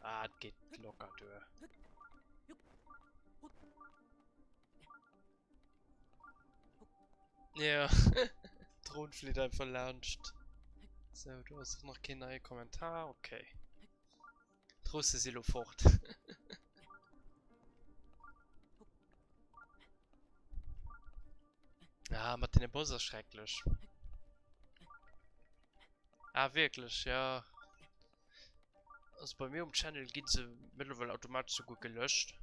Ah, das geht locker durch. Ja. Drohnenfliegt einfach launcht. So, du hast noch keinen neuen Kommentar. Okay. Troste Silo fort. Ja, Martine Boss ist schrecklich. Ah, wirklich, ja. Also bei mir im Channel geht sie mittlerweile automatisch so gut gelöscht.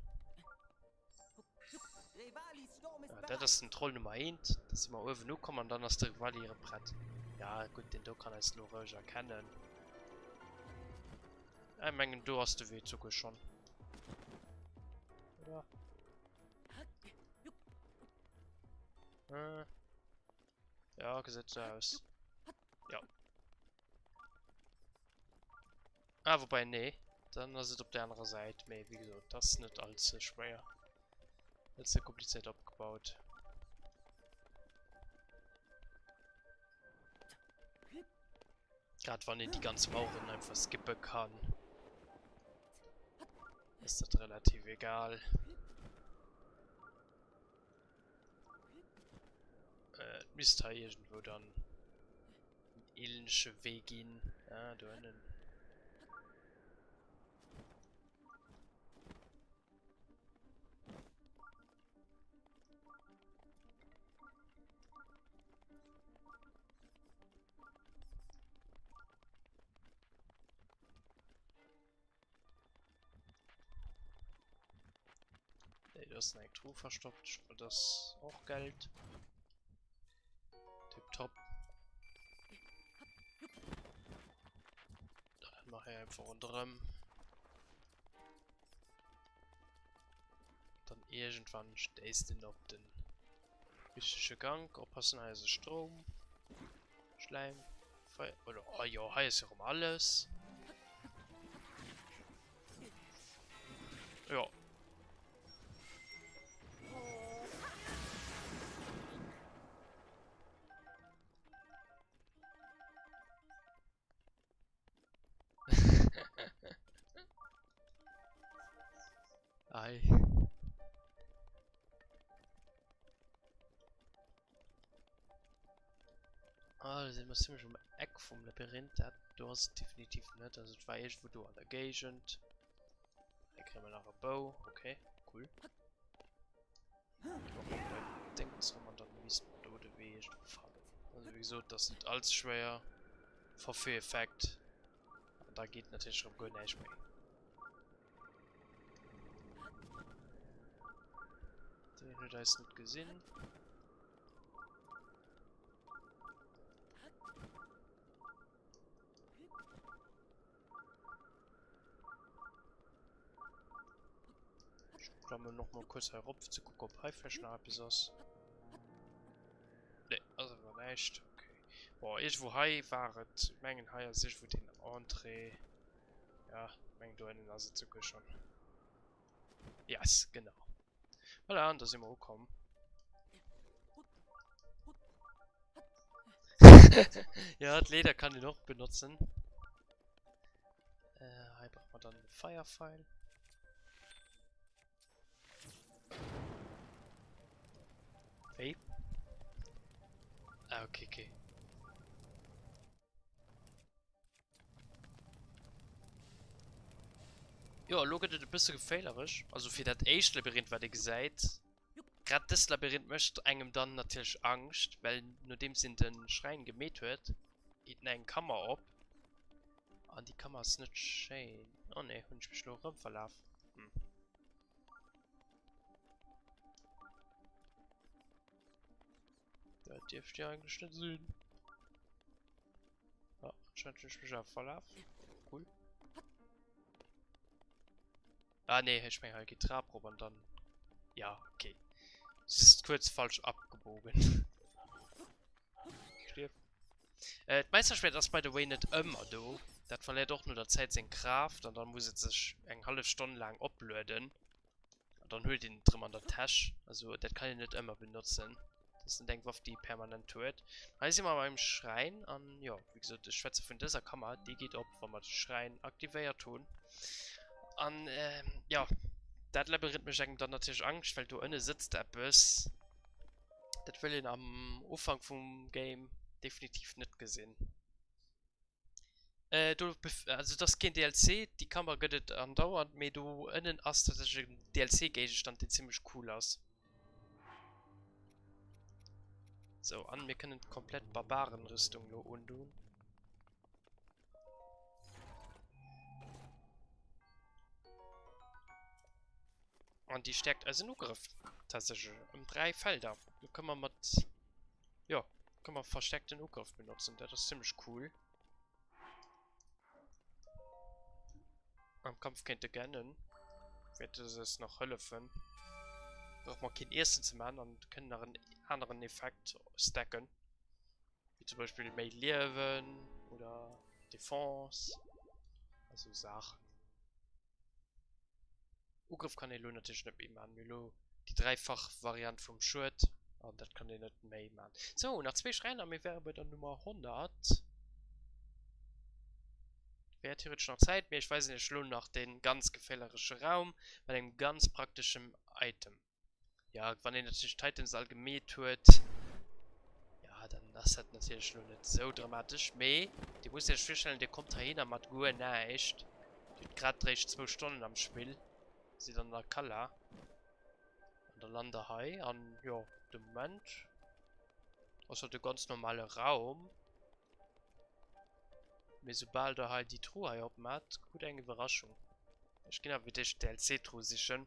Ja, das ist ein Troll Nummer 1. Das ist immer oben nur kommen und dann hast du Rivali ihre Brett. Ja, gut, den du kann als nur erkennen. Ich meine, du hast den Weg sogar schon. Oder? Ja, sieht so aus. Ja. Ah, wobei, nee. Dann ist es auf der anderen Seite. Nee, wie gesagt, das ist nicht allzu schwer. Das ist sehr kompliziert abgebaut. Gerade wenn ich die ganzen Mauern einfach skippen kann, ist das relativ egal. Müsste hier irgendwo dann einen ähnlichen Weg gehen. Ja, da hinten. Du hast eine Truhe verstopft, schon das auch Geld. Tipptopp. Dann mache ich einfach unterem. Dann irgendwann stehst du noch den richtigen Gang, aufpassen, heiße Strom, Schleim, Feuer, oder oh ja, heiß um alles. Ja. Ei. Ah, da sind wir ziemlich am Eck vom Labyrinth. Du hast definitiv nicht. Also, das war erst, wo du an der Gegend. Dann kriegen wir nachher Bow. Okay, cool. Ich denke, was haben wir dann müssen wir da Weg fahren. Also, wie gesagt, das ist nicht allzu schwer. Verführeffekt. Und da geht natürlich schon gut nicht mehr. Den da ist nicht gesehen. Ich glaube noch mal kurz herab zu gucken, ob Haifischen etwas ist. Ne, also war nicht. Okay. Boah, irgendwo Hai war es. Mengen Hai ist irgendwo den Entree. Ja, Mengen du einen also zu schon. Yes, genau. Voilà, da sind wir gekommen. Ja, das Leder kann ich noch benutzen. Hier braucht man dann einen Firefile. Hey. Ah, okay, okay. Ja, schau, das ist ein bisschen gefährlich. Also für das erste Labyrinth, was ihr gesagt. Gerade das Labyrinth möchte einem dann natürlich Angst, weil nur dem sind den Schrein gemäht wird. In eine Kammer ab. Und die Kammer ist nicht schön. Oh ne, und ich mich nur rumverlaufen. Da dürft ihr eigentlich nicht sehen. Ja, scheint ich mich auch verlaufen. Cool. Ah ne, ich bin halt getrabt und dann. Ja, okay. Es ist kurz falsch abgebogen. Das Meisterschwert ist by the way nicht immer do. Das verliert doch nur der Zeit seine Kraft und dann muss es sich eine halbe Stunde lang ablöden. Und dann hüllt ihn drin an der Tasche. Also das kann ich nicht immer benutzen. Das ist eine Denkwaffe, die permanent tut. Dann sind wir beim Schrein an, ja, wie gesagt, die Schwätze von dieser Kammer, die geht ab, wenn wir den Schrein aktiviert tun. Und ja, das Labyrinth mich dann natürlich Angst, weil du innen sitzt etwas. Das will ich am Anfang vom Game definitiv nicht gesehen. Also das ist kein DLC, die Kamera geht andauernd, aber du innen hast tatsächlich einen DLC-Gegenstand, der ziemlich cool aus. So, wir können komplett Barbarenrüstung nur untun. Und die stärkt also nur Griff. Tatsächlich. Um 3 Felder. Da können wir mit. Ja, können wir verstärkten Angriff benutzen. Das ist ziemlich cool. Am Kampf könnte gerne. Wird es noch helfen. Braucht man keinen ersten zu machen und können noch einen anderen Effekt stacken. Wie zum Beispiel mehr Leben oder Defense. Also Sachen. Angriff kann ich natürlich nicht mehr machen. Die Dreifach-Variante vom Shirt. Und das kann ich nicht mehr machen. So, nach 2 Schreinen wir wären bei der Nummer 100. Wäre theoretisch noch Zeit, mir ich weiß nicht, schon nach den ganz gefährlichen Raum bei einem ganz praktischen Item. Ja, wenn ihr natürlich Titans allgemein tut, ja, dann das hat natürlich noch nicht so dramatisch. Aber die muss ja feststellen, der kommt dahin und macht gut nicht. Die hat gerade recht 2 Stunden am Spiel. Sie dann der Kala. Und der Landerhai an, ja, dem Moment. Also der ganz normale Raum. Aber sobald er halt die Truhe oben hat, gut eine Überraschung. Ich kann ja wieder DLC-Truhe sichern.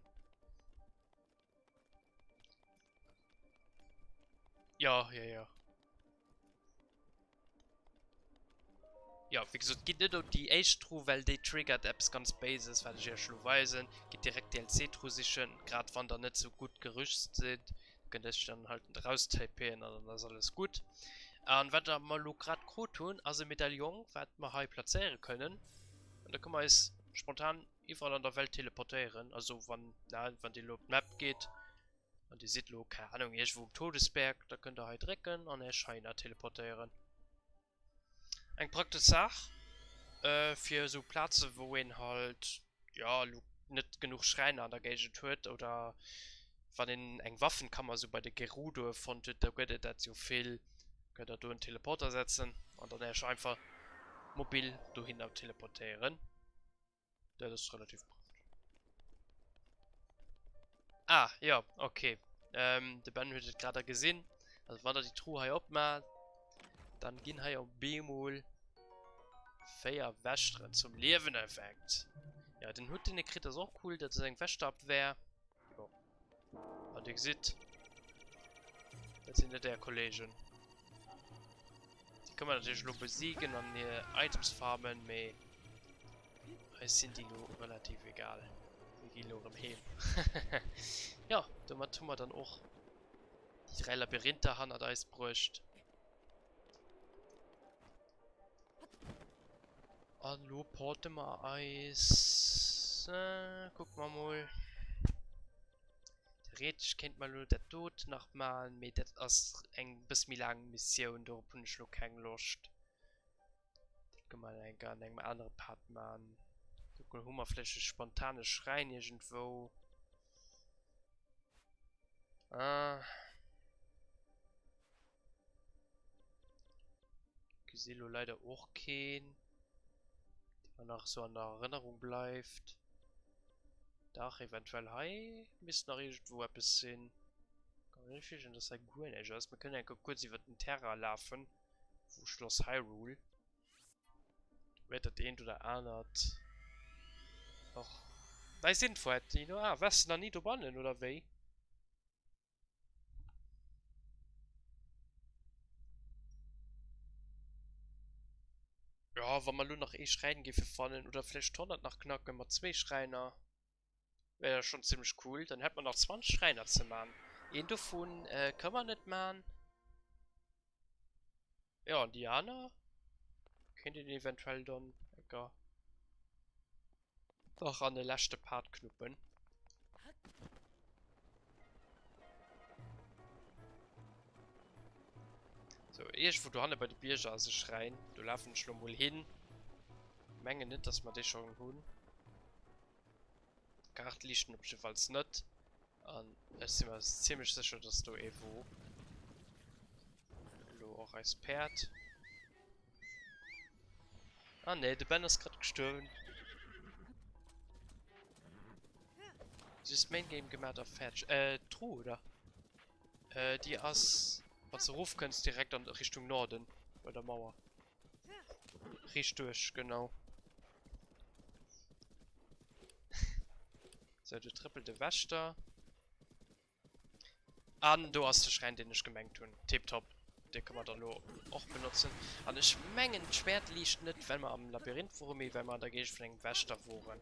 Ja. Ja, wie gesagt, geht nicht um die Age-Truhe, weil die triggert Apps ganz basis, weil ich ja schon weisen. Geht direkt DLC-Truhe sichern, gerade wenn da nicht so gut gerüstet sind. Könnt ihr dann halt raustypen und dann ist alles gut. Und wenn wir mal gerade gut tun, also Medaillon, was wir hier platzieren können. Und da können wir es spontan überall an der Welt teleportieren. Also wenn die Map geht, und die sieht, keine Ahnung, irgendwo im Todesberg, da könnt ihr halt recken und erscheinen teleportieren. Eine praktische Sache für so Plätze, wo ihn halt, ja, nicht genug Schreine an der Gegend tut oder wenn in eng Waffenkammer so bei der Gerudo von da geht das so viel. Könnt ihr einen Teleporter setzen und dann erst einfach mobil dahin teleportieren. Das ist relativ praktisch. Ah, ja, okay. Der Ben hat es gerade gesehen. Also wenn er die Truhe hier abmacht, dann gehen hier auf B-Mol 4 Wäschtren zum Leben-Effekt. Ja, den Hut, den kriegt das auch cool, dass es ein Wäschstab wäre. Ja. Und ihr seht, das sind nicht der Kollegen. Kann man natürlich nur besiegen und die Items farmen, aber es sind die nur relativ egal. Die gehen nur im Heben. Ja, damit tun wir dann auch die 3 Labyrinthe haben, da ist bräucht. Hallo, porte mal Eis. Guck mal. Theoretisch kennt man nur der Tod nochmal, mit das ist ein bisschen lange Mission, da habe ich noch keine Lust. Das kann man dann gar nicht mehr andere Part machen. Da kann man vielleicht spontane Schreien irgendwo. Ich sehe leider auch keinen, der noch so an der Erinnerung bleibt. Dach eventuell high, müssen noch irgendwo ein bisschen. Kann man nicht fischen, dass er gut ist. Wir können ja kurz über den Terra laufen. Wo Schloss Hyrule. Wird das ein oder anders. Ach. Da sind vorher die nur. Ah, was? Noch nie drüber oder wie? Ja, wenn man nur noch Schreien geht für vorne oder vielleicht 100 nach knacken, immer 2 Schreiner. Wäre schon ziemlich cool. Dann hätte man noch 20 Schreiner zu machen. Einen davon kann man nicht machen. Ja, und Diana könnt ihr eventuell dann doch an den letzten Part knuppen. So, erst wo du Hanne bei der Bierge also schreien, du laufen schon mal hin. Menge nicht, dass man dich schon holen. Karte liegt auf jeden Fall nicht. Und es ist immer ziemlich sicher, dass du irgendwo auch als Pferd. Ah ne, der Ben ist gerade gestorben. Das Main Game gemacht auf Fetch. True, oder? Die aus. Was du rufen kannst, direkt an Richtung Norden. Bei der Mauer. Richtig, genau. So, du trippelte Wächter. Du hast den Schrein, den ich gemengt tun. Tipptopp. Den kann man dann nur auch benutzen. Und ich mengen Schwert liegt nicht, wenn man am Labyrinth vorum, wenn man da gehe ich von den Wächter voran.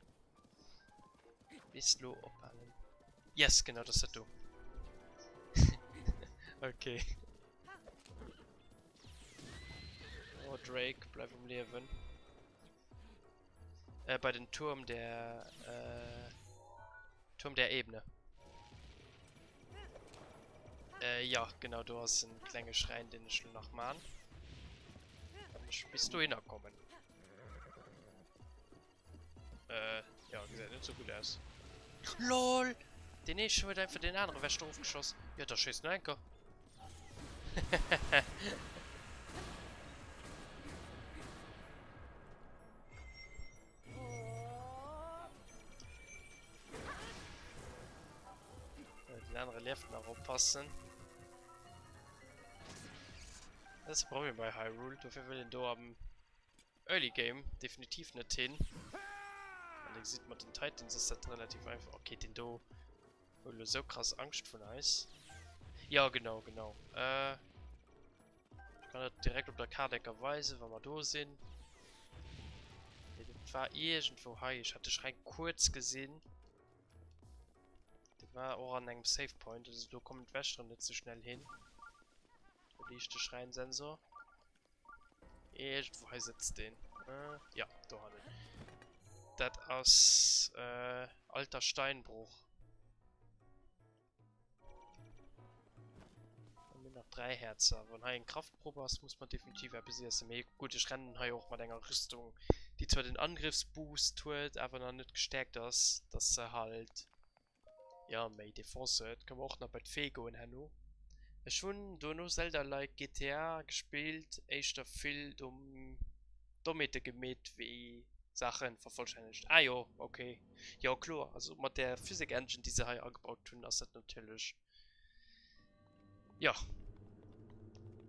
Bist du opallen? Yes, genau, das hast du. Okay. Oh, Drake, bleib am Leben. Bei den Turm der Ebene. Ja, genau, du hast einen kleinen Schrein, den ich schon noch machen. Bist du hingekommen? Ja, sieht nicht so gut aus. LOL! Den ist schon wieder einfach den anderen Wächter aufgeschossen. Ja, da schießt ein Anker. Den anderen Left noch aufpassen. Das ist das Problem bei Hyrule. Dafür will ich da am Early Game definitiv nicht hin. Dann sieht man den Titans, ist das relativ einfach. Okay, den da weil so krass Angst von Eis. Ja, genau. Ich kann das direkt auf der Karte weisen, wenn wir da sind. Das war irgendwo hier. Ich hatte Schrein kurz gesehen. Das war auch an einem Save Point. Also da kommt Wächter nicht so schnell hin. Da liegt der Schreinsensor. Irgendwo sitzt den. Ja, da hat er. Das aus alter Steinbruch. Noch 3 Herzen. Wenn du eine Kraftprobe hast, muss man definitiv ein bisschen mehr. Gut, ich renne hier auch mal eine Rüstung, die zwar den Angriffsboost tut, aber noch nicht gestärkt ist, dass sie halt ja, mehr Defense hat. Kann man auch noch bei Fego in Hanno. Schon Dono Zelda like GTA gespielt, echt viel damit gemäht wie Sachen vervollständigt. Ah ja, okay. Ja klar, also mit der Physik Engine, die sie hier angebaut tun, ist das natürlich. Ja.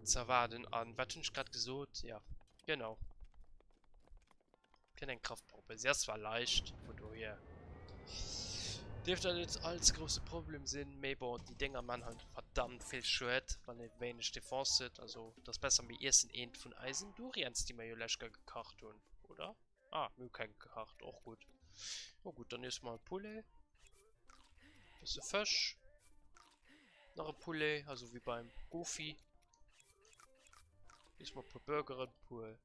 Zerwaden an. Was ich gerade gesagt? Ja, genau. Keine Kraftprobe. Sehr zwar leicht, von daher. Dürfte das jetzt als große Problem sein. Maybe die Dinger man halt verdammt viel Schwert, weil nicht wenig Defense hat. Also das besser wie ersten End von Eisen Durians, die wir ja lecker gekocht haben, oder? Ah, mir kein gekocht, auch gut. Oh gut, dann erstmal Poulet. Das ist ein Fisch. Noch ein Poulet, also wie beim Goofy. Diesmal pro Burgerin, pro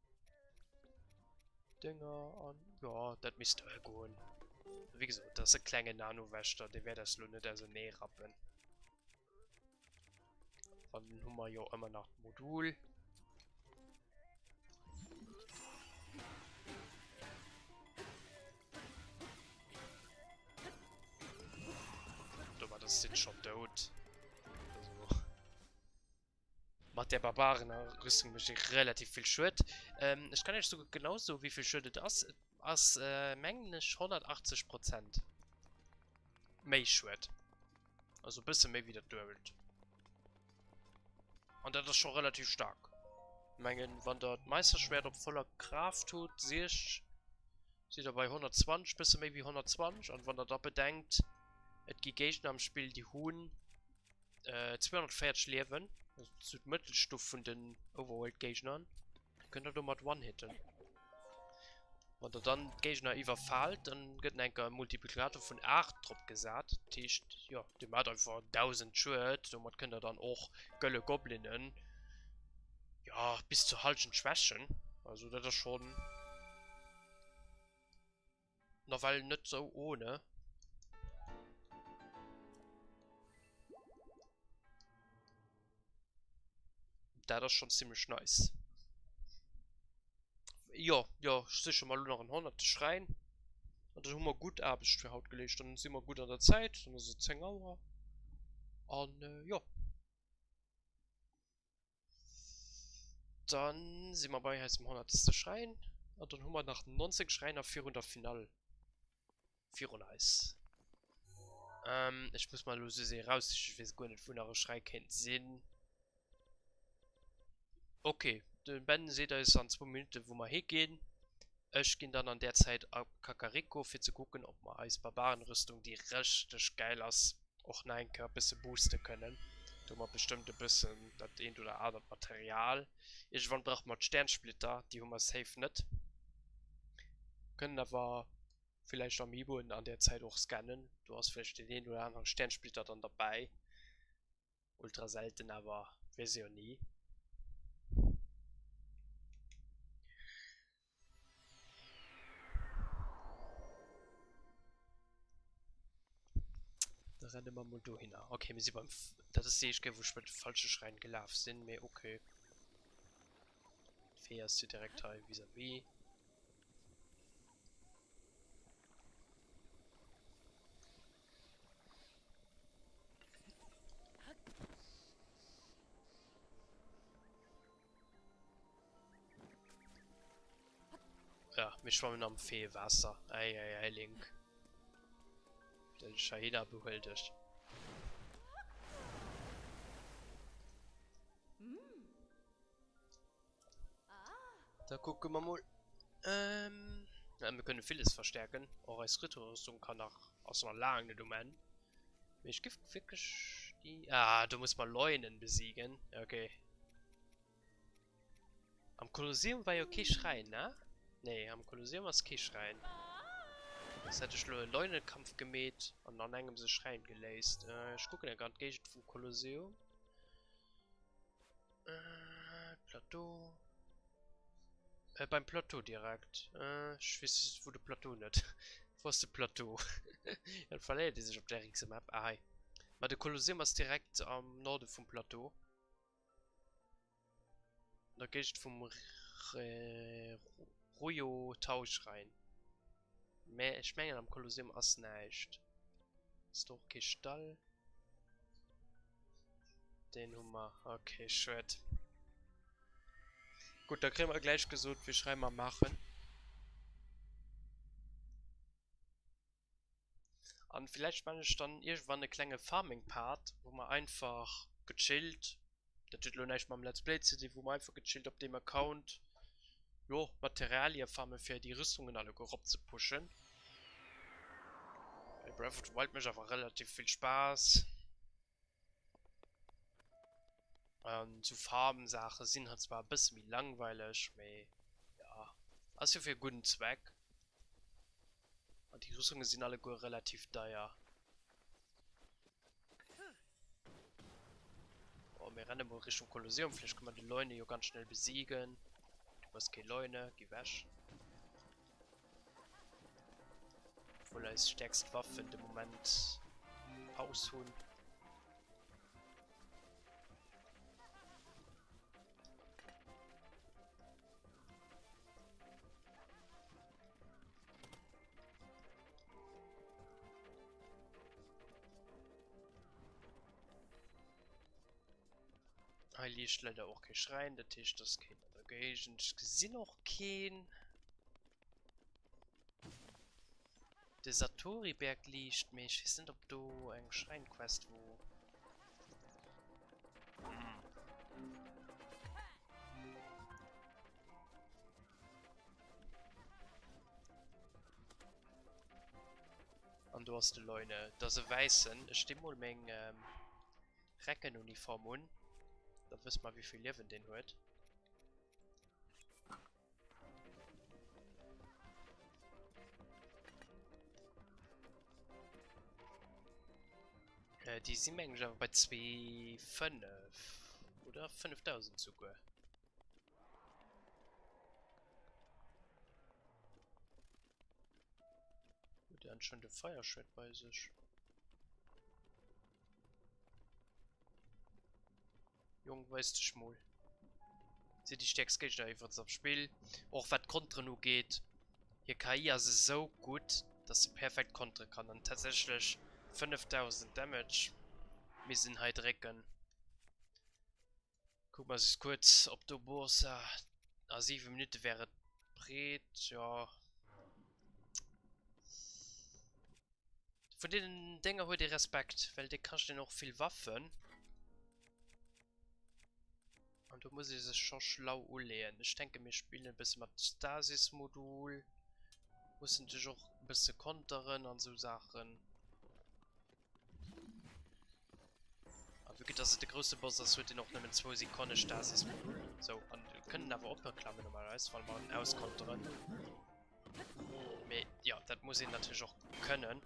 Dinger an. Ja, das müsste gehen. Wie gesagt, das ist ein kleiner Nano-Wächter, der wäre das nur nicht also näher rappen. Dann haben wir ja immer noch ein Modul. Aber das sind schon tot. Also. Macht der Barbaren-Rüstung mich relativ viel Schritt. Ich kann nicht so genauso wie viel Schritt das als Mengenisch 180%. Mehr Schritt. Also ein bisschen mehr wieder döbelt. Und das ist schon relativ stark. Mengen, wenn das Meisterschwert auf voller Kraft tut, sieht er bei 120, bisschen mehr wie 120. Und wenn er da bedenkt, es gibt Gegner am Spiel, die Huhn 240 Leben. Das ist die Mittelstufe von den Overworld-Gegnern. Könnt ihr doch mal One-Hitten. Wenn er dann Gegner überfällt, dann wird ein Multiplikator von 8 drauf gesagt. Das heißt, ja, der hat einfach 1000 Schwert. Somit könnt ihr dann auch Gölle Goblinen ja, bis zu halten schwächen. Also das ist schon noch weil nicht so ohne. Das ist schon ziemlich nice. Ja, sicher mal noch ein 100 Schrein. Und dann haben wir gut Abend für Haut gelegt. Dann sind wir gut an der Zeit. Dann ist es 10 Uhr. Und ja. Dann sind wir bei heißem 100. Schrein. Und dann haben wir nach 90 Schreiner 400 Final. 400. Ich muss mal los sehen raus. Ich weiß gar nicht, wo nach Schrei kennt Sinn. Okay, den Ben seht ihr ist an 2 Minuten, wo wir hingehen. Ich gehe dann an der Zeit ab Kakariko, für zu gucken, ob wir als Barbarenrüstung, die richtig geil ist, auch nein, ein bisschen boosten können. Da haben wir bestimmt ein bisschen das ein oder andere Material. Irgendwann braucht man Sternsplitter, die haben wir safe nicht. Können aber vielleicht Amiibo an der Zeit auch scannen. Du hast vielleicht den einen oder anderen Sternsplitter dann dabei. Ultra selten, aber weiß ich ja nie. Da rennen wir mal da hin. Okay, wir sind beim. Das sehe ich, wo ich mit falschen Schreien gelaufen sind. Mir okay. Fährst du direkt halt vis-à-vis. Ja, wir schwammen am Feewasser. Ei, Link. Der Shahida behält dich. Da gucken wir mal. Ja, wir können vieles verstärken. Auch als Ritterrüstung kann auch aus einer langen Domain. Ich gibt wirklich die. Ah, du musst mal Leunen besiegen. Okay. Am Kolosseum war ja okay Schrein, ne? Nee, am Kolosseum war es kein Schrein. Das hätte ich nur einen Leunenkampf gemäht und dann haben sie Schrein geläst. Ich gucke ja gerade, gehe ich vom Kolosseum. Plateau. Beim Plateau direkt. Ich weiß, wo der Plateau nicht. Wo ist der Plateau? Dann verliert die sich auf der nächsten Map. Ah, hi. Aber der Kolosseum ist direkt am Norden vom Plateau. Da gehe ich vom Ruyo Tausch rein. Ich meine am Kolosseum ist nicht. Ist doch kein Stall. Den haben wir. Okay, shit. Gut, da kriegen wir gleich gesucht, wie Schrein wir machen. Und vielleicht meine ich dann irgendwann eine kleine Farming-Part, wo man einfach gechillt. Der Titel nicht mal im Let's Play CD, wo man einfach gechillt auf dem Account. Jo, Materialien farmen für die Rüstungen alle grob zu pushen. Bei Breath of the Wild macht einfach relativ viel Spaß. Zu Farben-Sachen sind halt zwar ein bisschen wie langweilig, aber ja, also für einen guten Zweck. Und die Rüstungen sind alle gut relativ teuer. Oh, wir rennen mal Richtung Kolosseum, vielleicht können wir die Leune hier ganz schnell besiegen. Du hast keine Leune, geh weg. Obwohl er ist stärkste Waffe in dem Moment ausholen. Hier liegt leider auch kein Schrein, der Tisch, das kein Engagement. Ich sehe noch kein. Der Satori-Berg liegt mich. Ich weiß nicht, ob du einen Schrein-Quest wo. Und du hast die Leute. Das ist weißen. Ich stimme mal meine Reckenuniform an. Dann wissen wir, wie viel Leben den hat. Die sind eigentlich aber bei 2,5 oder 5000 sogar. Der hat schon den Feuerschwert bei sich. Jung, weißt du schmul. Sie die stärkste Gegner einfach aufs Spiel. Auch was Kontra nur geht. Hier KI ist so gut, dass sie perfekt kontern kann. Und tatsächlich 5000 Damage. Wir sind halt recken. Guck mal, sich kurz, ob du Bursa. 7 Minuten wäre breit, ja. Von den Dingen hol dir Respekt, weil du kannst dir noch viel Waffen. Und du musst es schon schlau lernen. Ich denke, wir spielen ein bisschen mit Stasis-Modul. Muss natürlich auch ein bisschen kontern und so Sachen. Aber wie geht das, der größte Boss, das wird noch mit 2 Sekunden Stasis-Modul. So, und wir können aber auch beklammern normalerweise, weil man auskontern. Ja, das muss ich natürlich auch können.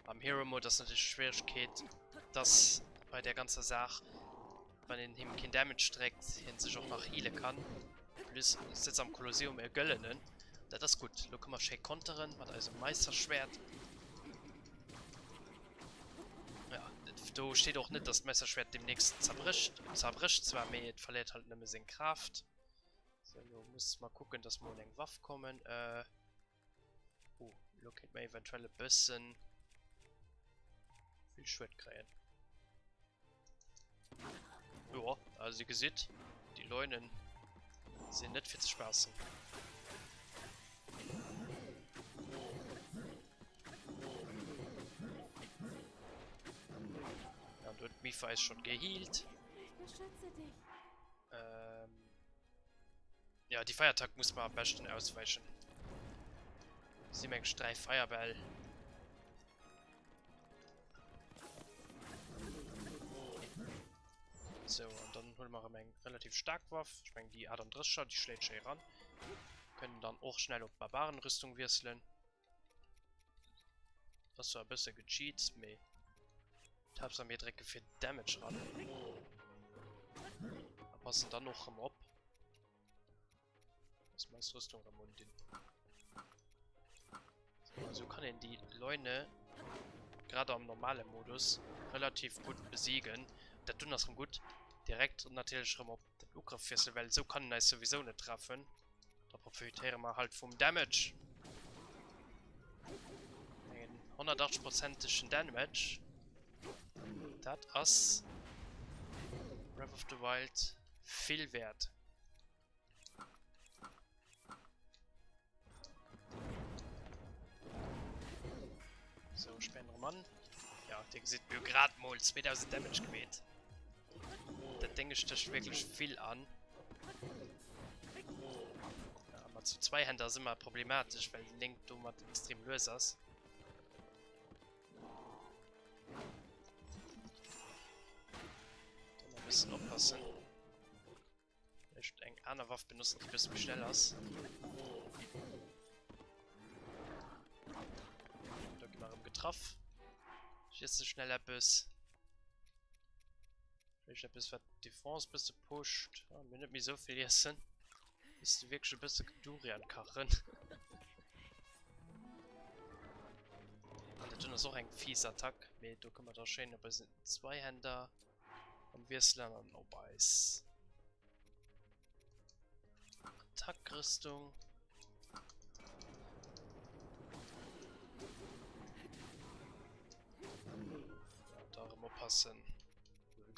Am Hero Mode ist natürlich Schwierigkeit, dass bei der ganzen Sache, wenn in ihm kein Damage trägt, hin sich auch noch healen kann. Plus sitzt am Kolosseum Göllenen. Das ist gut. Da können wir schön kontern, hat also Meisterschwert. Ja, da steht auch nicht, dass das Meisterschwert demnächst zerbricht. Zerbricht zwar, aber es verliert halt nicht mehr seine Kraft. So, du musst mal gucken, dass wir in den Waff kommen. Da könnte man eventuell ein bisschen viel Schwert kriegen. Ja, also ihr seht, die Leunen sind nicht viel zu spaßen. Ja, und wird Mifa ist schon geheilt. Ich beschütze dich. Ja, die Feiertag muss man am besten ausweichen. Sie mengen 3 Feuerball. So, und dann holen wir eine relativ stark Waffe. Ich meine, die Adam Drischer, die schlägt schon ran. Können dann auch schnell auf Barbarenrüstung wechseln. Das war ein bisschen gecheat, aber ich hab's an mir direkt für Damage ran. Da passen dann noch im Ob. Das ist meist Rüstung am Mundin. So, also kann ich die Leune, gerade am normalen Modus, relativ gut besiegen. Das tut das gut. Direkt und natürlich schon auf den Ugriff-Fessel, weil so kann er sowieso nicht treffen. Da profitieren wir halt vom Damage. 180%igen Damage. Das ist Breath of the Wild viel wert. So, später Mann. Ja, der sieht mir gerade mal 2000 Damage gewählt. Das Ding sticht wirklich viel an. Ja, aber zu Zweihänder sind immer problematisch, weil Link du mal extrem löst ist. Da ein bisschen aufpassen. Vielleicht eine andere Waffe benutzen, die ein bisschen schneller ist. Da gehen wir im Getroffen. Jetzt schnell etwas. Vielleicht etwas für die Defense ein bisschen pusht. Ja, mir nicht mehr so viel essen. Ist wirklich ein bisschen Durian kachen. Und das ist auch ein fieser Attack. Da können wir da schön ein bisschen Zweihänder und Wirsler und Nobis. Attackrüstung. Ja, darum aufpassen.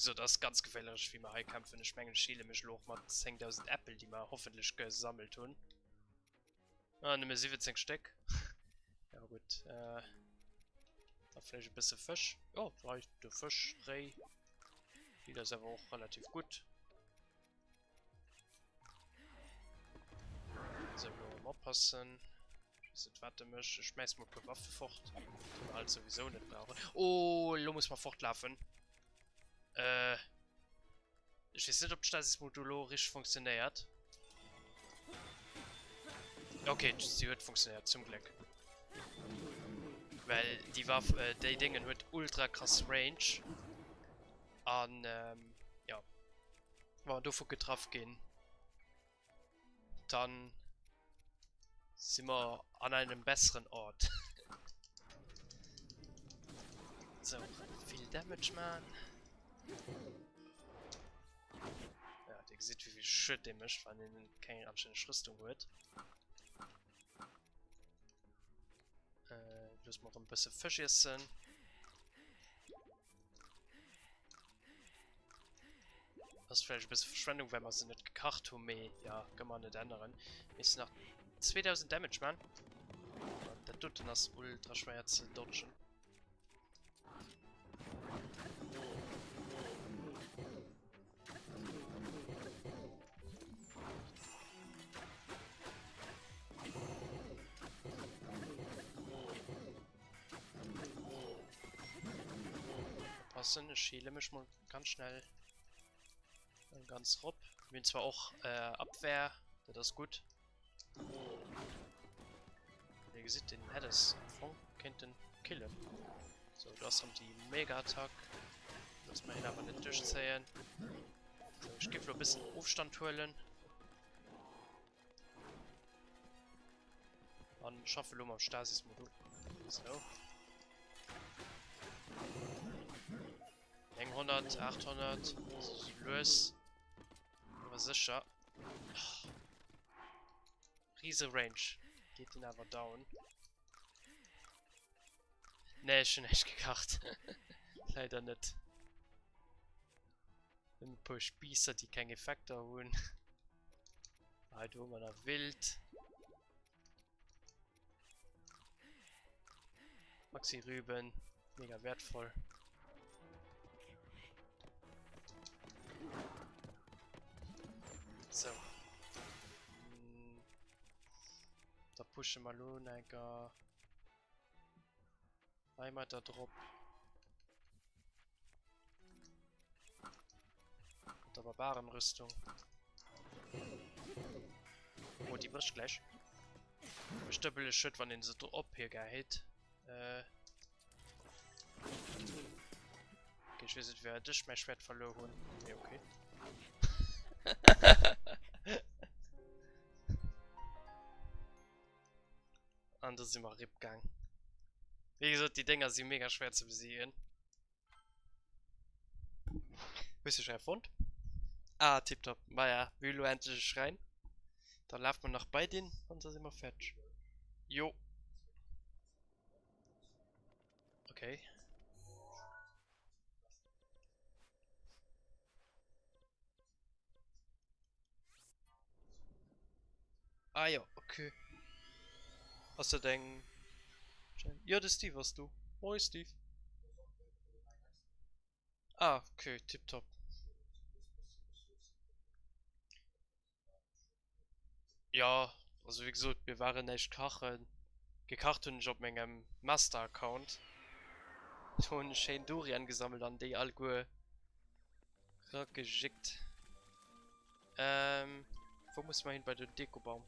So, das ist ganz gefährlich, wie man Highkampf in der Menge Schiele mich loch mit 10.000 Äpfel, die man hoffentlich gesammelt tun. Ah, nimm 17 Stück. Ja gut, da vielleicht ein bisschen Fisch. Oh, vielleicht der Fisch, Reh. Die das aber auch relativ gut. So, wir mal aufpassen. Warte mich, ich schmeiß mal die Waffe fort. Die wir halt sowieso nicht brauchen. Oh, lo muss man fortlaufen. Ich weiß nicht, ob das modularisch funktioniert. Okay, sie wird funktioniert, zum Glück. Weil die Waffe, die Dinge hat ultra krass Range. Und, ja. Wenn wir davon getroffen gehen, dann sind wir an einem besseren Ort. So, viel Damage, man. Ja, der sieht, wie viel Shit der mischt, weil er keine anständige Rüstung wird. Lass mal ein bisschen Fisch essen. Das ist vielleicht ein bisschen Verschwendung, wenn man sie nicht gekacht haben, ja, kann man nicht ändern. Ist nach 2000 Damage, man. Der tut das ultra schwer zu dodgen. Passen, ich schiele mich mal ganz schnell. Ganz rob. Ich bin zwar auch Abwehr, das ist gut. Wie gesagt, den hättest Funk kennt den killen. So, das haben die Mega-Attack. Lass mal hin aber nicht durchzählen. So, ich gebe noch ein bisschen Aufstand holen. Dann schaffe ich am Stasis-Modul. So. 100, 800. Los. Aber sicher. Oh. Riese Range. Geht ihn aber down. Ne, schon echt gekacht. Leider nicht. Ein paar Spießer, die keinen Effekt holen. Halt, wo man da wild. Maxi Rüben. Mega wertvoll. So. Da pushen wir nun einmal da drauf. Und der Barbarenrüstung. Oh, die bricht gleich. Bestimmt Shit, wenn den so drauf hier geht. Okay, ich weiß nicht, wer das mein Schwert verloren. Ja, okay. Anders sind wir Rippgang. Wie gesagt, die Dinger sind mega schwer zu besiegen. Bist du schon erfunden? Ah, tipptopp. Naja, will du endlich schreien? Dann läuft man noch bei denen und dann sind wir fertig. Jo. Okay. Ah ja, okay. Hast du denn... Ja, das ist Steve, was du. Moin, Steve. Ah, okay, tipptopp. Ja, also wie gesagt, wir waren nicht kachen. Gekacht und ich auf meinem Master-Account. Schon schön Durian gesammelt an die Algur geschickt. Wo muss man hin bei dem Dekobaum?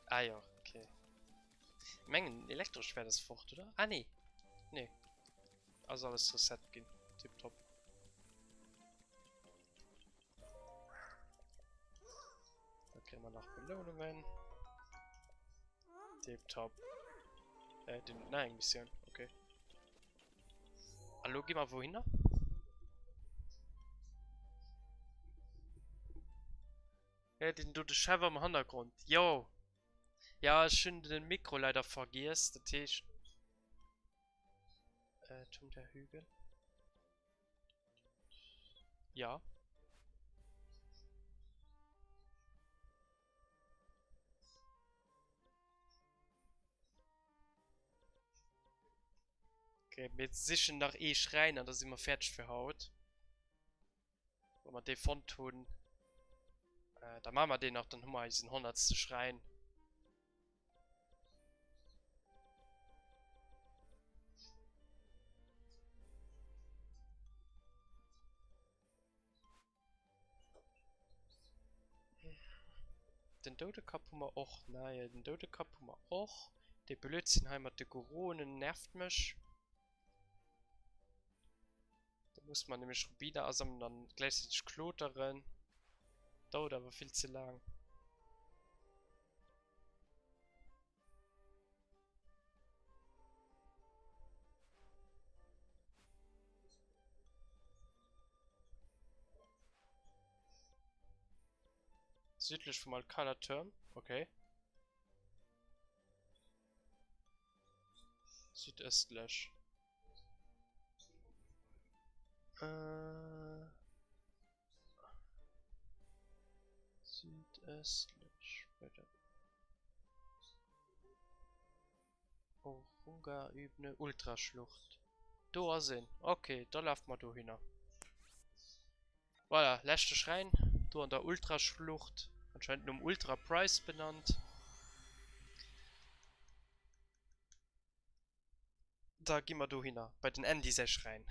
Ah ja, okay. Mengen elektrisch wäre das fort, oder? Ah nee. Nee. Also alles Reset gehen. Tipptopp. Da kriegen wir noch Belohnungen. Tipptopp. Nein, Mission. Okay. Hallo, geh mal wohin da? Ja, den du Chef am Hintergrund. Yo. Ja, schön den Mikro leider vergisst. Der Tisch. Tun der Hügel. Ja. Okay, mit sicher nach schreien, da sind wir fertig für Haut. Wenn wir den von tun. Da machen wir den auch, dann haben wir diesen 100. Schrein. Den Dodekap haben wir auch. Nein, den Dodekap haben wir auch. Der Blödsinn heimat der Koronen nervt mich. Da muss man nämlich Rubine sammeln, dann gleichzeitig kloteren. Dauert aber viel zu lang. Südlich vom Alcala-Turm, okay. Südöstlich. Südöstlich. Bitte. Orunga übt eine Ultraschlucht. Da sind. Okay, da läuft man da hin. Voilà, letzter Schrein. Da an der Ultraschlucht. Anscheinend um Ultra Price benannt. Da gehen wir da hin. Bei den Enden dieser Schrein.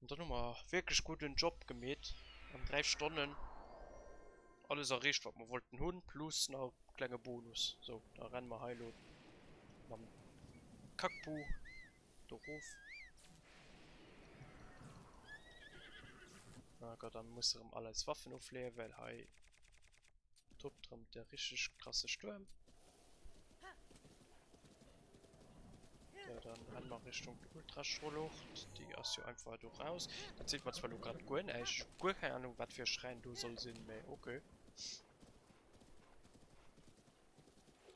Und dann haben wir wirklich guten Job gemäht. An 3 Stunden. Alles erreicht, was wir wollten. Hund plus noch ein kleiner Bonus. So, da rennen wir heilo. Am Kackbu. Der Ruf. Na Gott, dann muss er ihm alles Waffen auflegen, weil hei tobt drum der richtig krasse Sturm. Ja, dann rennen wir Richtung Ultraschlucht. Die ist ja einfach durchaus. Da sieht man zwar nur gerade gut, ich hab keine Ahnung, was für Schreien du soll sind, mehr okay.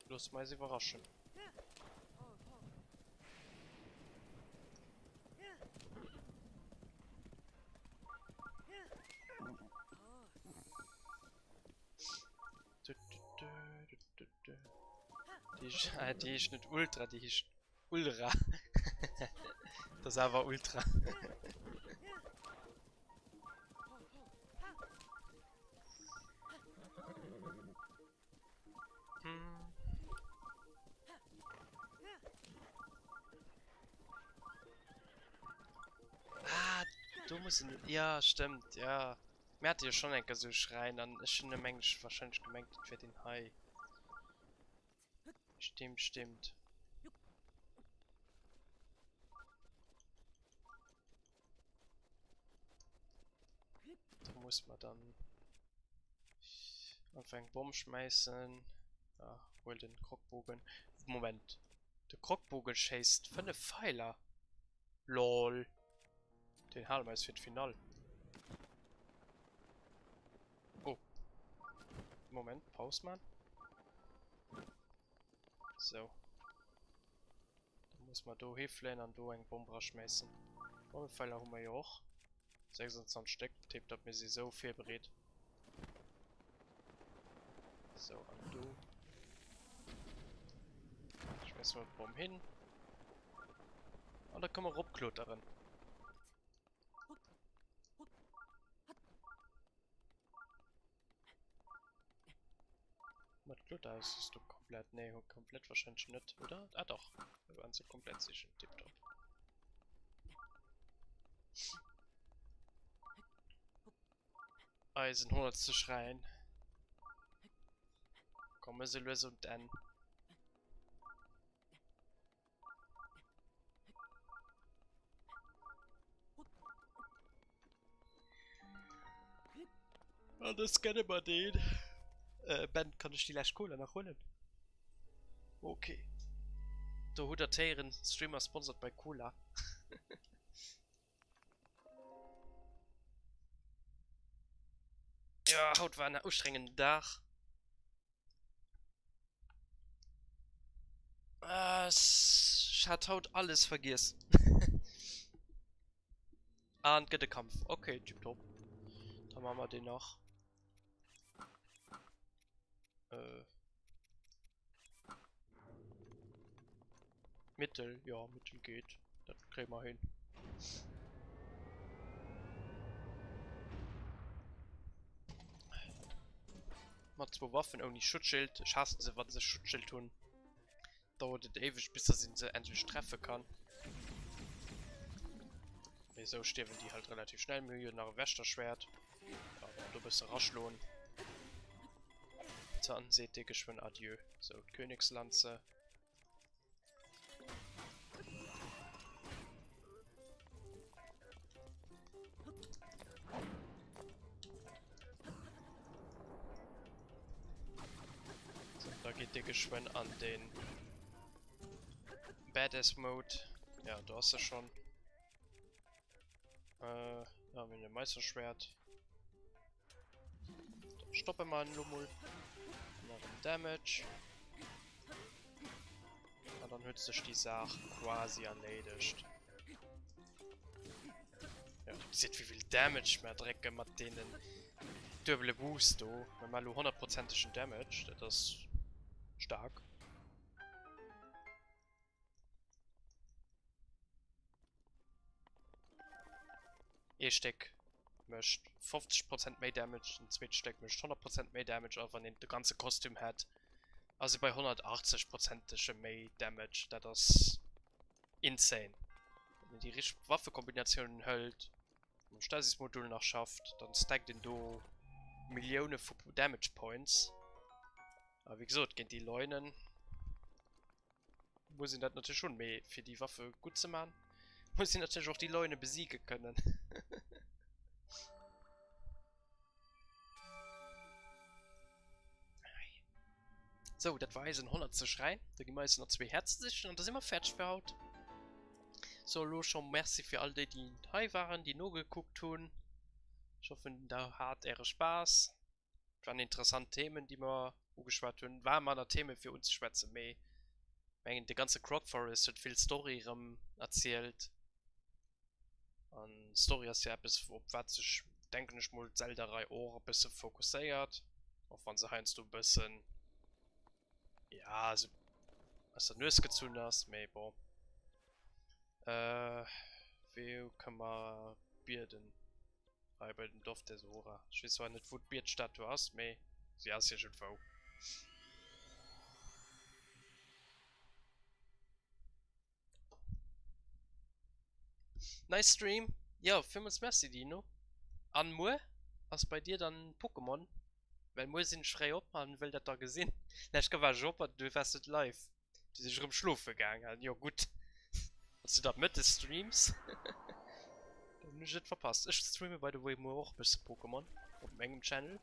Lass mal sie überraschen. Die ist nicht Ultra, die ist Ultra. Das ist aber Ultra. Ah, du musst... Ja, stimmt, ja. Mir hat hier schon ein so schreien, dann ist schon eine Menge wahrscheinlich gemengt für den Hai. Stimmt, stimmt. Da muss man dann anfangen Bomben schmeißen. Ja, hol den Krogbogen. Moment. Der Krogbogen schießt 5 Pfeiler. LOL. Den halten wir jetzt für das Final. Oh. Moment, Pause mal. So. Da muss man da hinfliegen und da einen Bomber schmeißen. Bombenpfeiler haben wir ja auch. 26 Stück. Tippt hat mir sie so viel berät. So, und du. Schmeißen wir die Bomben hin. Und da können wir rumklottern. Mit Klotter ist du komplett. Nee, komplett wahrscheinlich nicht, oder? Ah doch. Wir waren so komplett sicher. Tipptopp. Eisen 100 zu schreien. Kommen sie lösen und dann. Ah, das kennen wir den. Ben, kann ich die Lash Cola nachholen? Okay. Der 100 Streamer sponsert bei Cola. Ja, Haut war ein anstrengender Tag. Ich hat Haut alles vergessen. Und geht der Kampf. Okay, tipptopp. Dann machen wir den noch. Mittel, ja, Mittel geht. Das kriegen wir hin. Mal 2 Waffen ohne Schutzschild. Ich hasse sie, was sie Schutzschild tun. Dauert es ewig, bis er sie endlich treffen kann. Wieso sterben die halt relativ schnell Mühe nach Wächterschwert. Ja, du bist raschlohn. Dann seht ihr geschwind Adieu. So, Königslanze. So, da geht ihr geschwind an den Badass Mode. Ja, du hast es schon. Da haben wir ein Meisterschwert. stoppen wir einen Lummel. Noch ein Damage. Und dann hat sich die Sache quasi erledigt. Ja, du siehst, wie viel Damage mehr Drecke mit denen. Double Boost, du. Wenn man 100%igen Damage, das ist stark. E-Steck möchte 50% mehr Damage, ein Zweitsteck möchte 100% mehr Damage, aber wenn das ganze Kostüm hat. Also bei 180% mehr Damage, das ist insane. Wenn man die richtige Waffenkombinationen hält, und Stasis-Modul noch schafft, dann stackt den do Millionen von Damage Points. Aber wie gesagt, gegen die Leunen muss ich das natürlich schon mehr für die Waffe gut zu machen. Muss ich natürlich auch die Leune besiegen können. So, das war ein 100 zu schreien. Da gehen wir jetzt noch 2 Herzen sichern und das sind wir fertig für heute. So, los schon merci für all die hier waren, die nur geguckt haben. Ich hoffe, da hat ihre Spaß. Das waren interessante Themen, die wir angeschaut haben. War mal ein Thema für uns zu schwätzen, mehr. Der ganze Croc Forest hat viel Story erzählt. Und Story ist ja etwas, auf was sich, denke ich mal, Zelda 3 Ohren ein bisschen fokussiert. Auch wenn sie heinst du ein bisschen. Ja, also. Was du Nüsse gezogen hast, aber. Wie kann man Bierden? Bei dem Dorf der Sora. Ich weiß zwar nicht, wo die Biertstatue hast, aber sie hast ja schon vor. Nice Stream. Ja, vielmals merci, Dino. An Moore, was bei dir dann Pokémon? Weil Moore sind frei ab, man will das da gesehen. Ich war Job, du warst nicht live. Die sind schon im Schlaf gegangen. Ja, gut. Hast du da mit des Streams? Dann nicht verpasst. Ich streame by the way Moore auch ein bisschen Pokémon. Auf meinem Channel.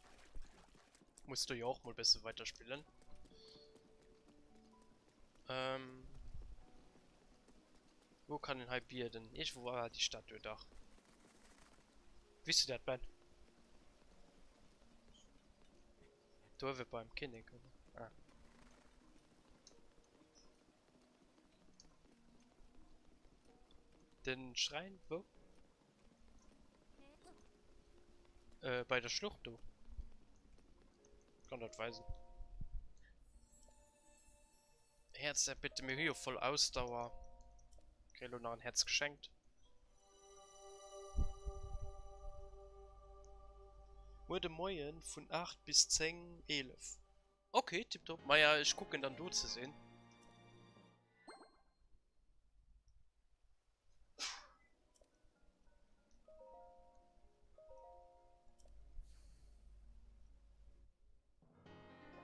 Musst du ja auch mal ein bisschen weiterspielen. Wo kann ein Bier denn? Wo war die Statue da? Wisst du das, Ben? Da wir beim Kinnig, oder? Ah. Den Schrein, wo? Bei der Schlucht, du. Kann das weisen. Herz, der bitte mir hier voll Ausdauer. Krelo noch ein Herz geschenkt. Wurde Moin von 8 bis 10, 11. Okay, tipptopp. Maja, ich gucke dann du zu sehen.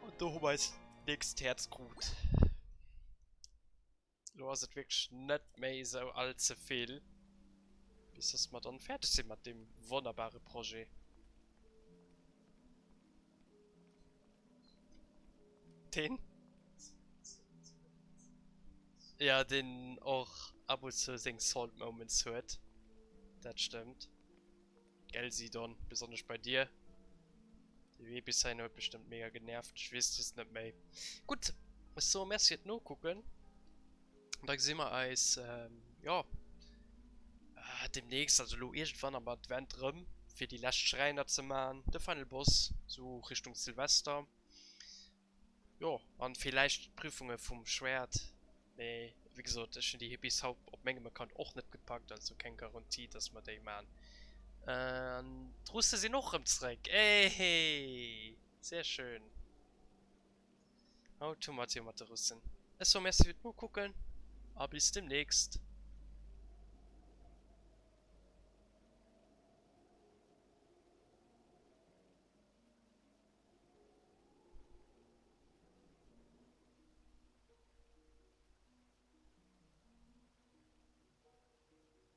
Und du hast nächstes Herzgut. Du hast wirklich nicht mehr so allzu viel. Bis das wir dann fertig sind mit dem wunderbaren Projekt. Den? Ja, den auch ab und zu sing Salt Moments hört. Das stimmt. Gell, Sidon, besonders bei dir. Die Webdesign hat bestimmt mega genervt. Ich weiß es nicht mehr. Gut, so, merci jetzt noch gucken. Und da sehen wir als, ja. Demnächst, also irgendwann aber Advent rum, für die letzten Schreiner zu machen. Der Final Boss, so Richtung Silvester. Ja, und vielleicht Prüfungen vom Schwert. Nee, wie gesagt, das sind die Hippies auf Menge bekannt auch nicht gepackt, also keine Garantie, dass wir die machen. Truste sie noch im Zweck. Ey, sehr schön. Automatisierte Rüsten. Es so, merci, wird nur gucken. Aber bis demnächst.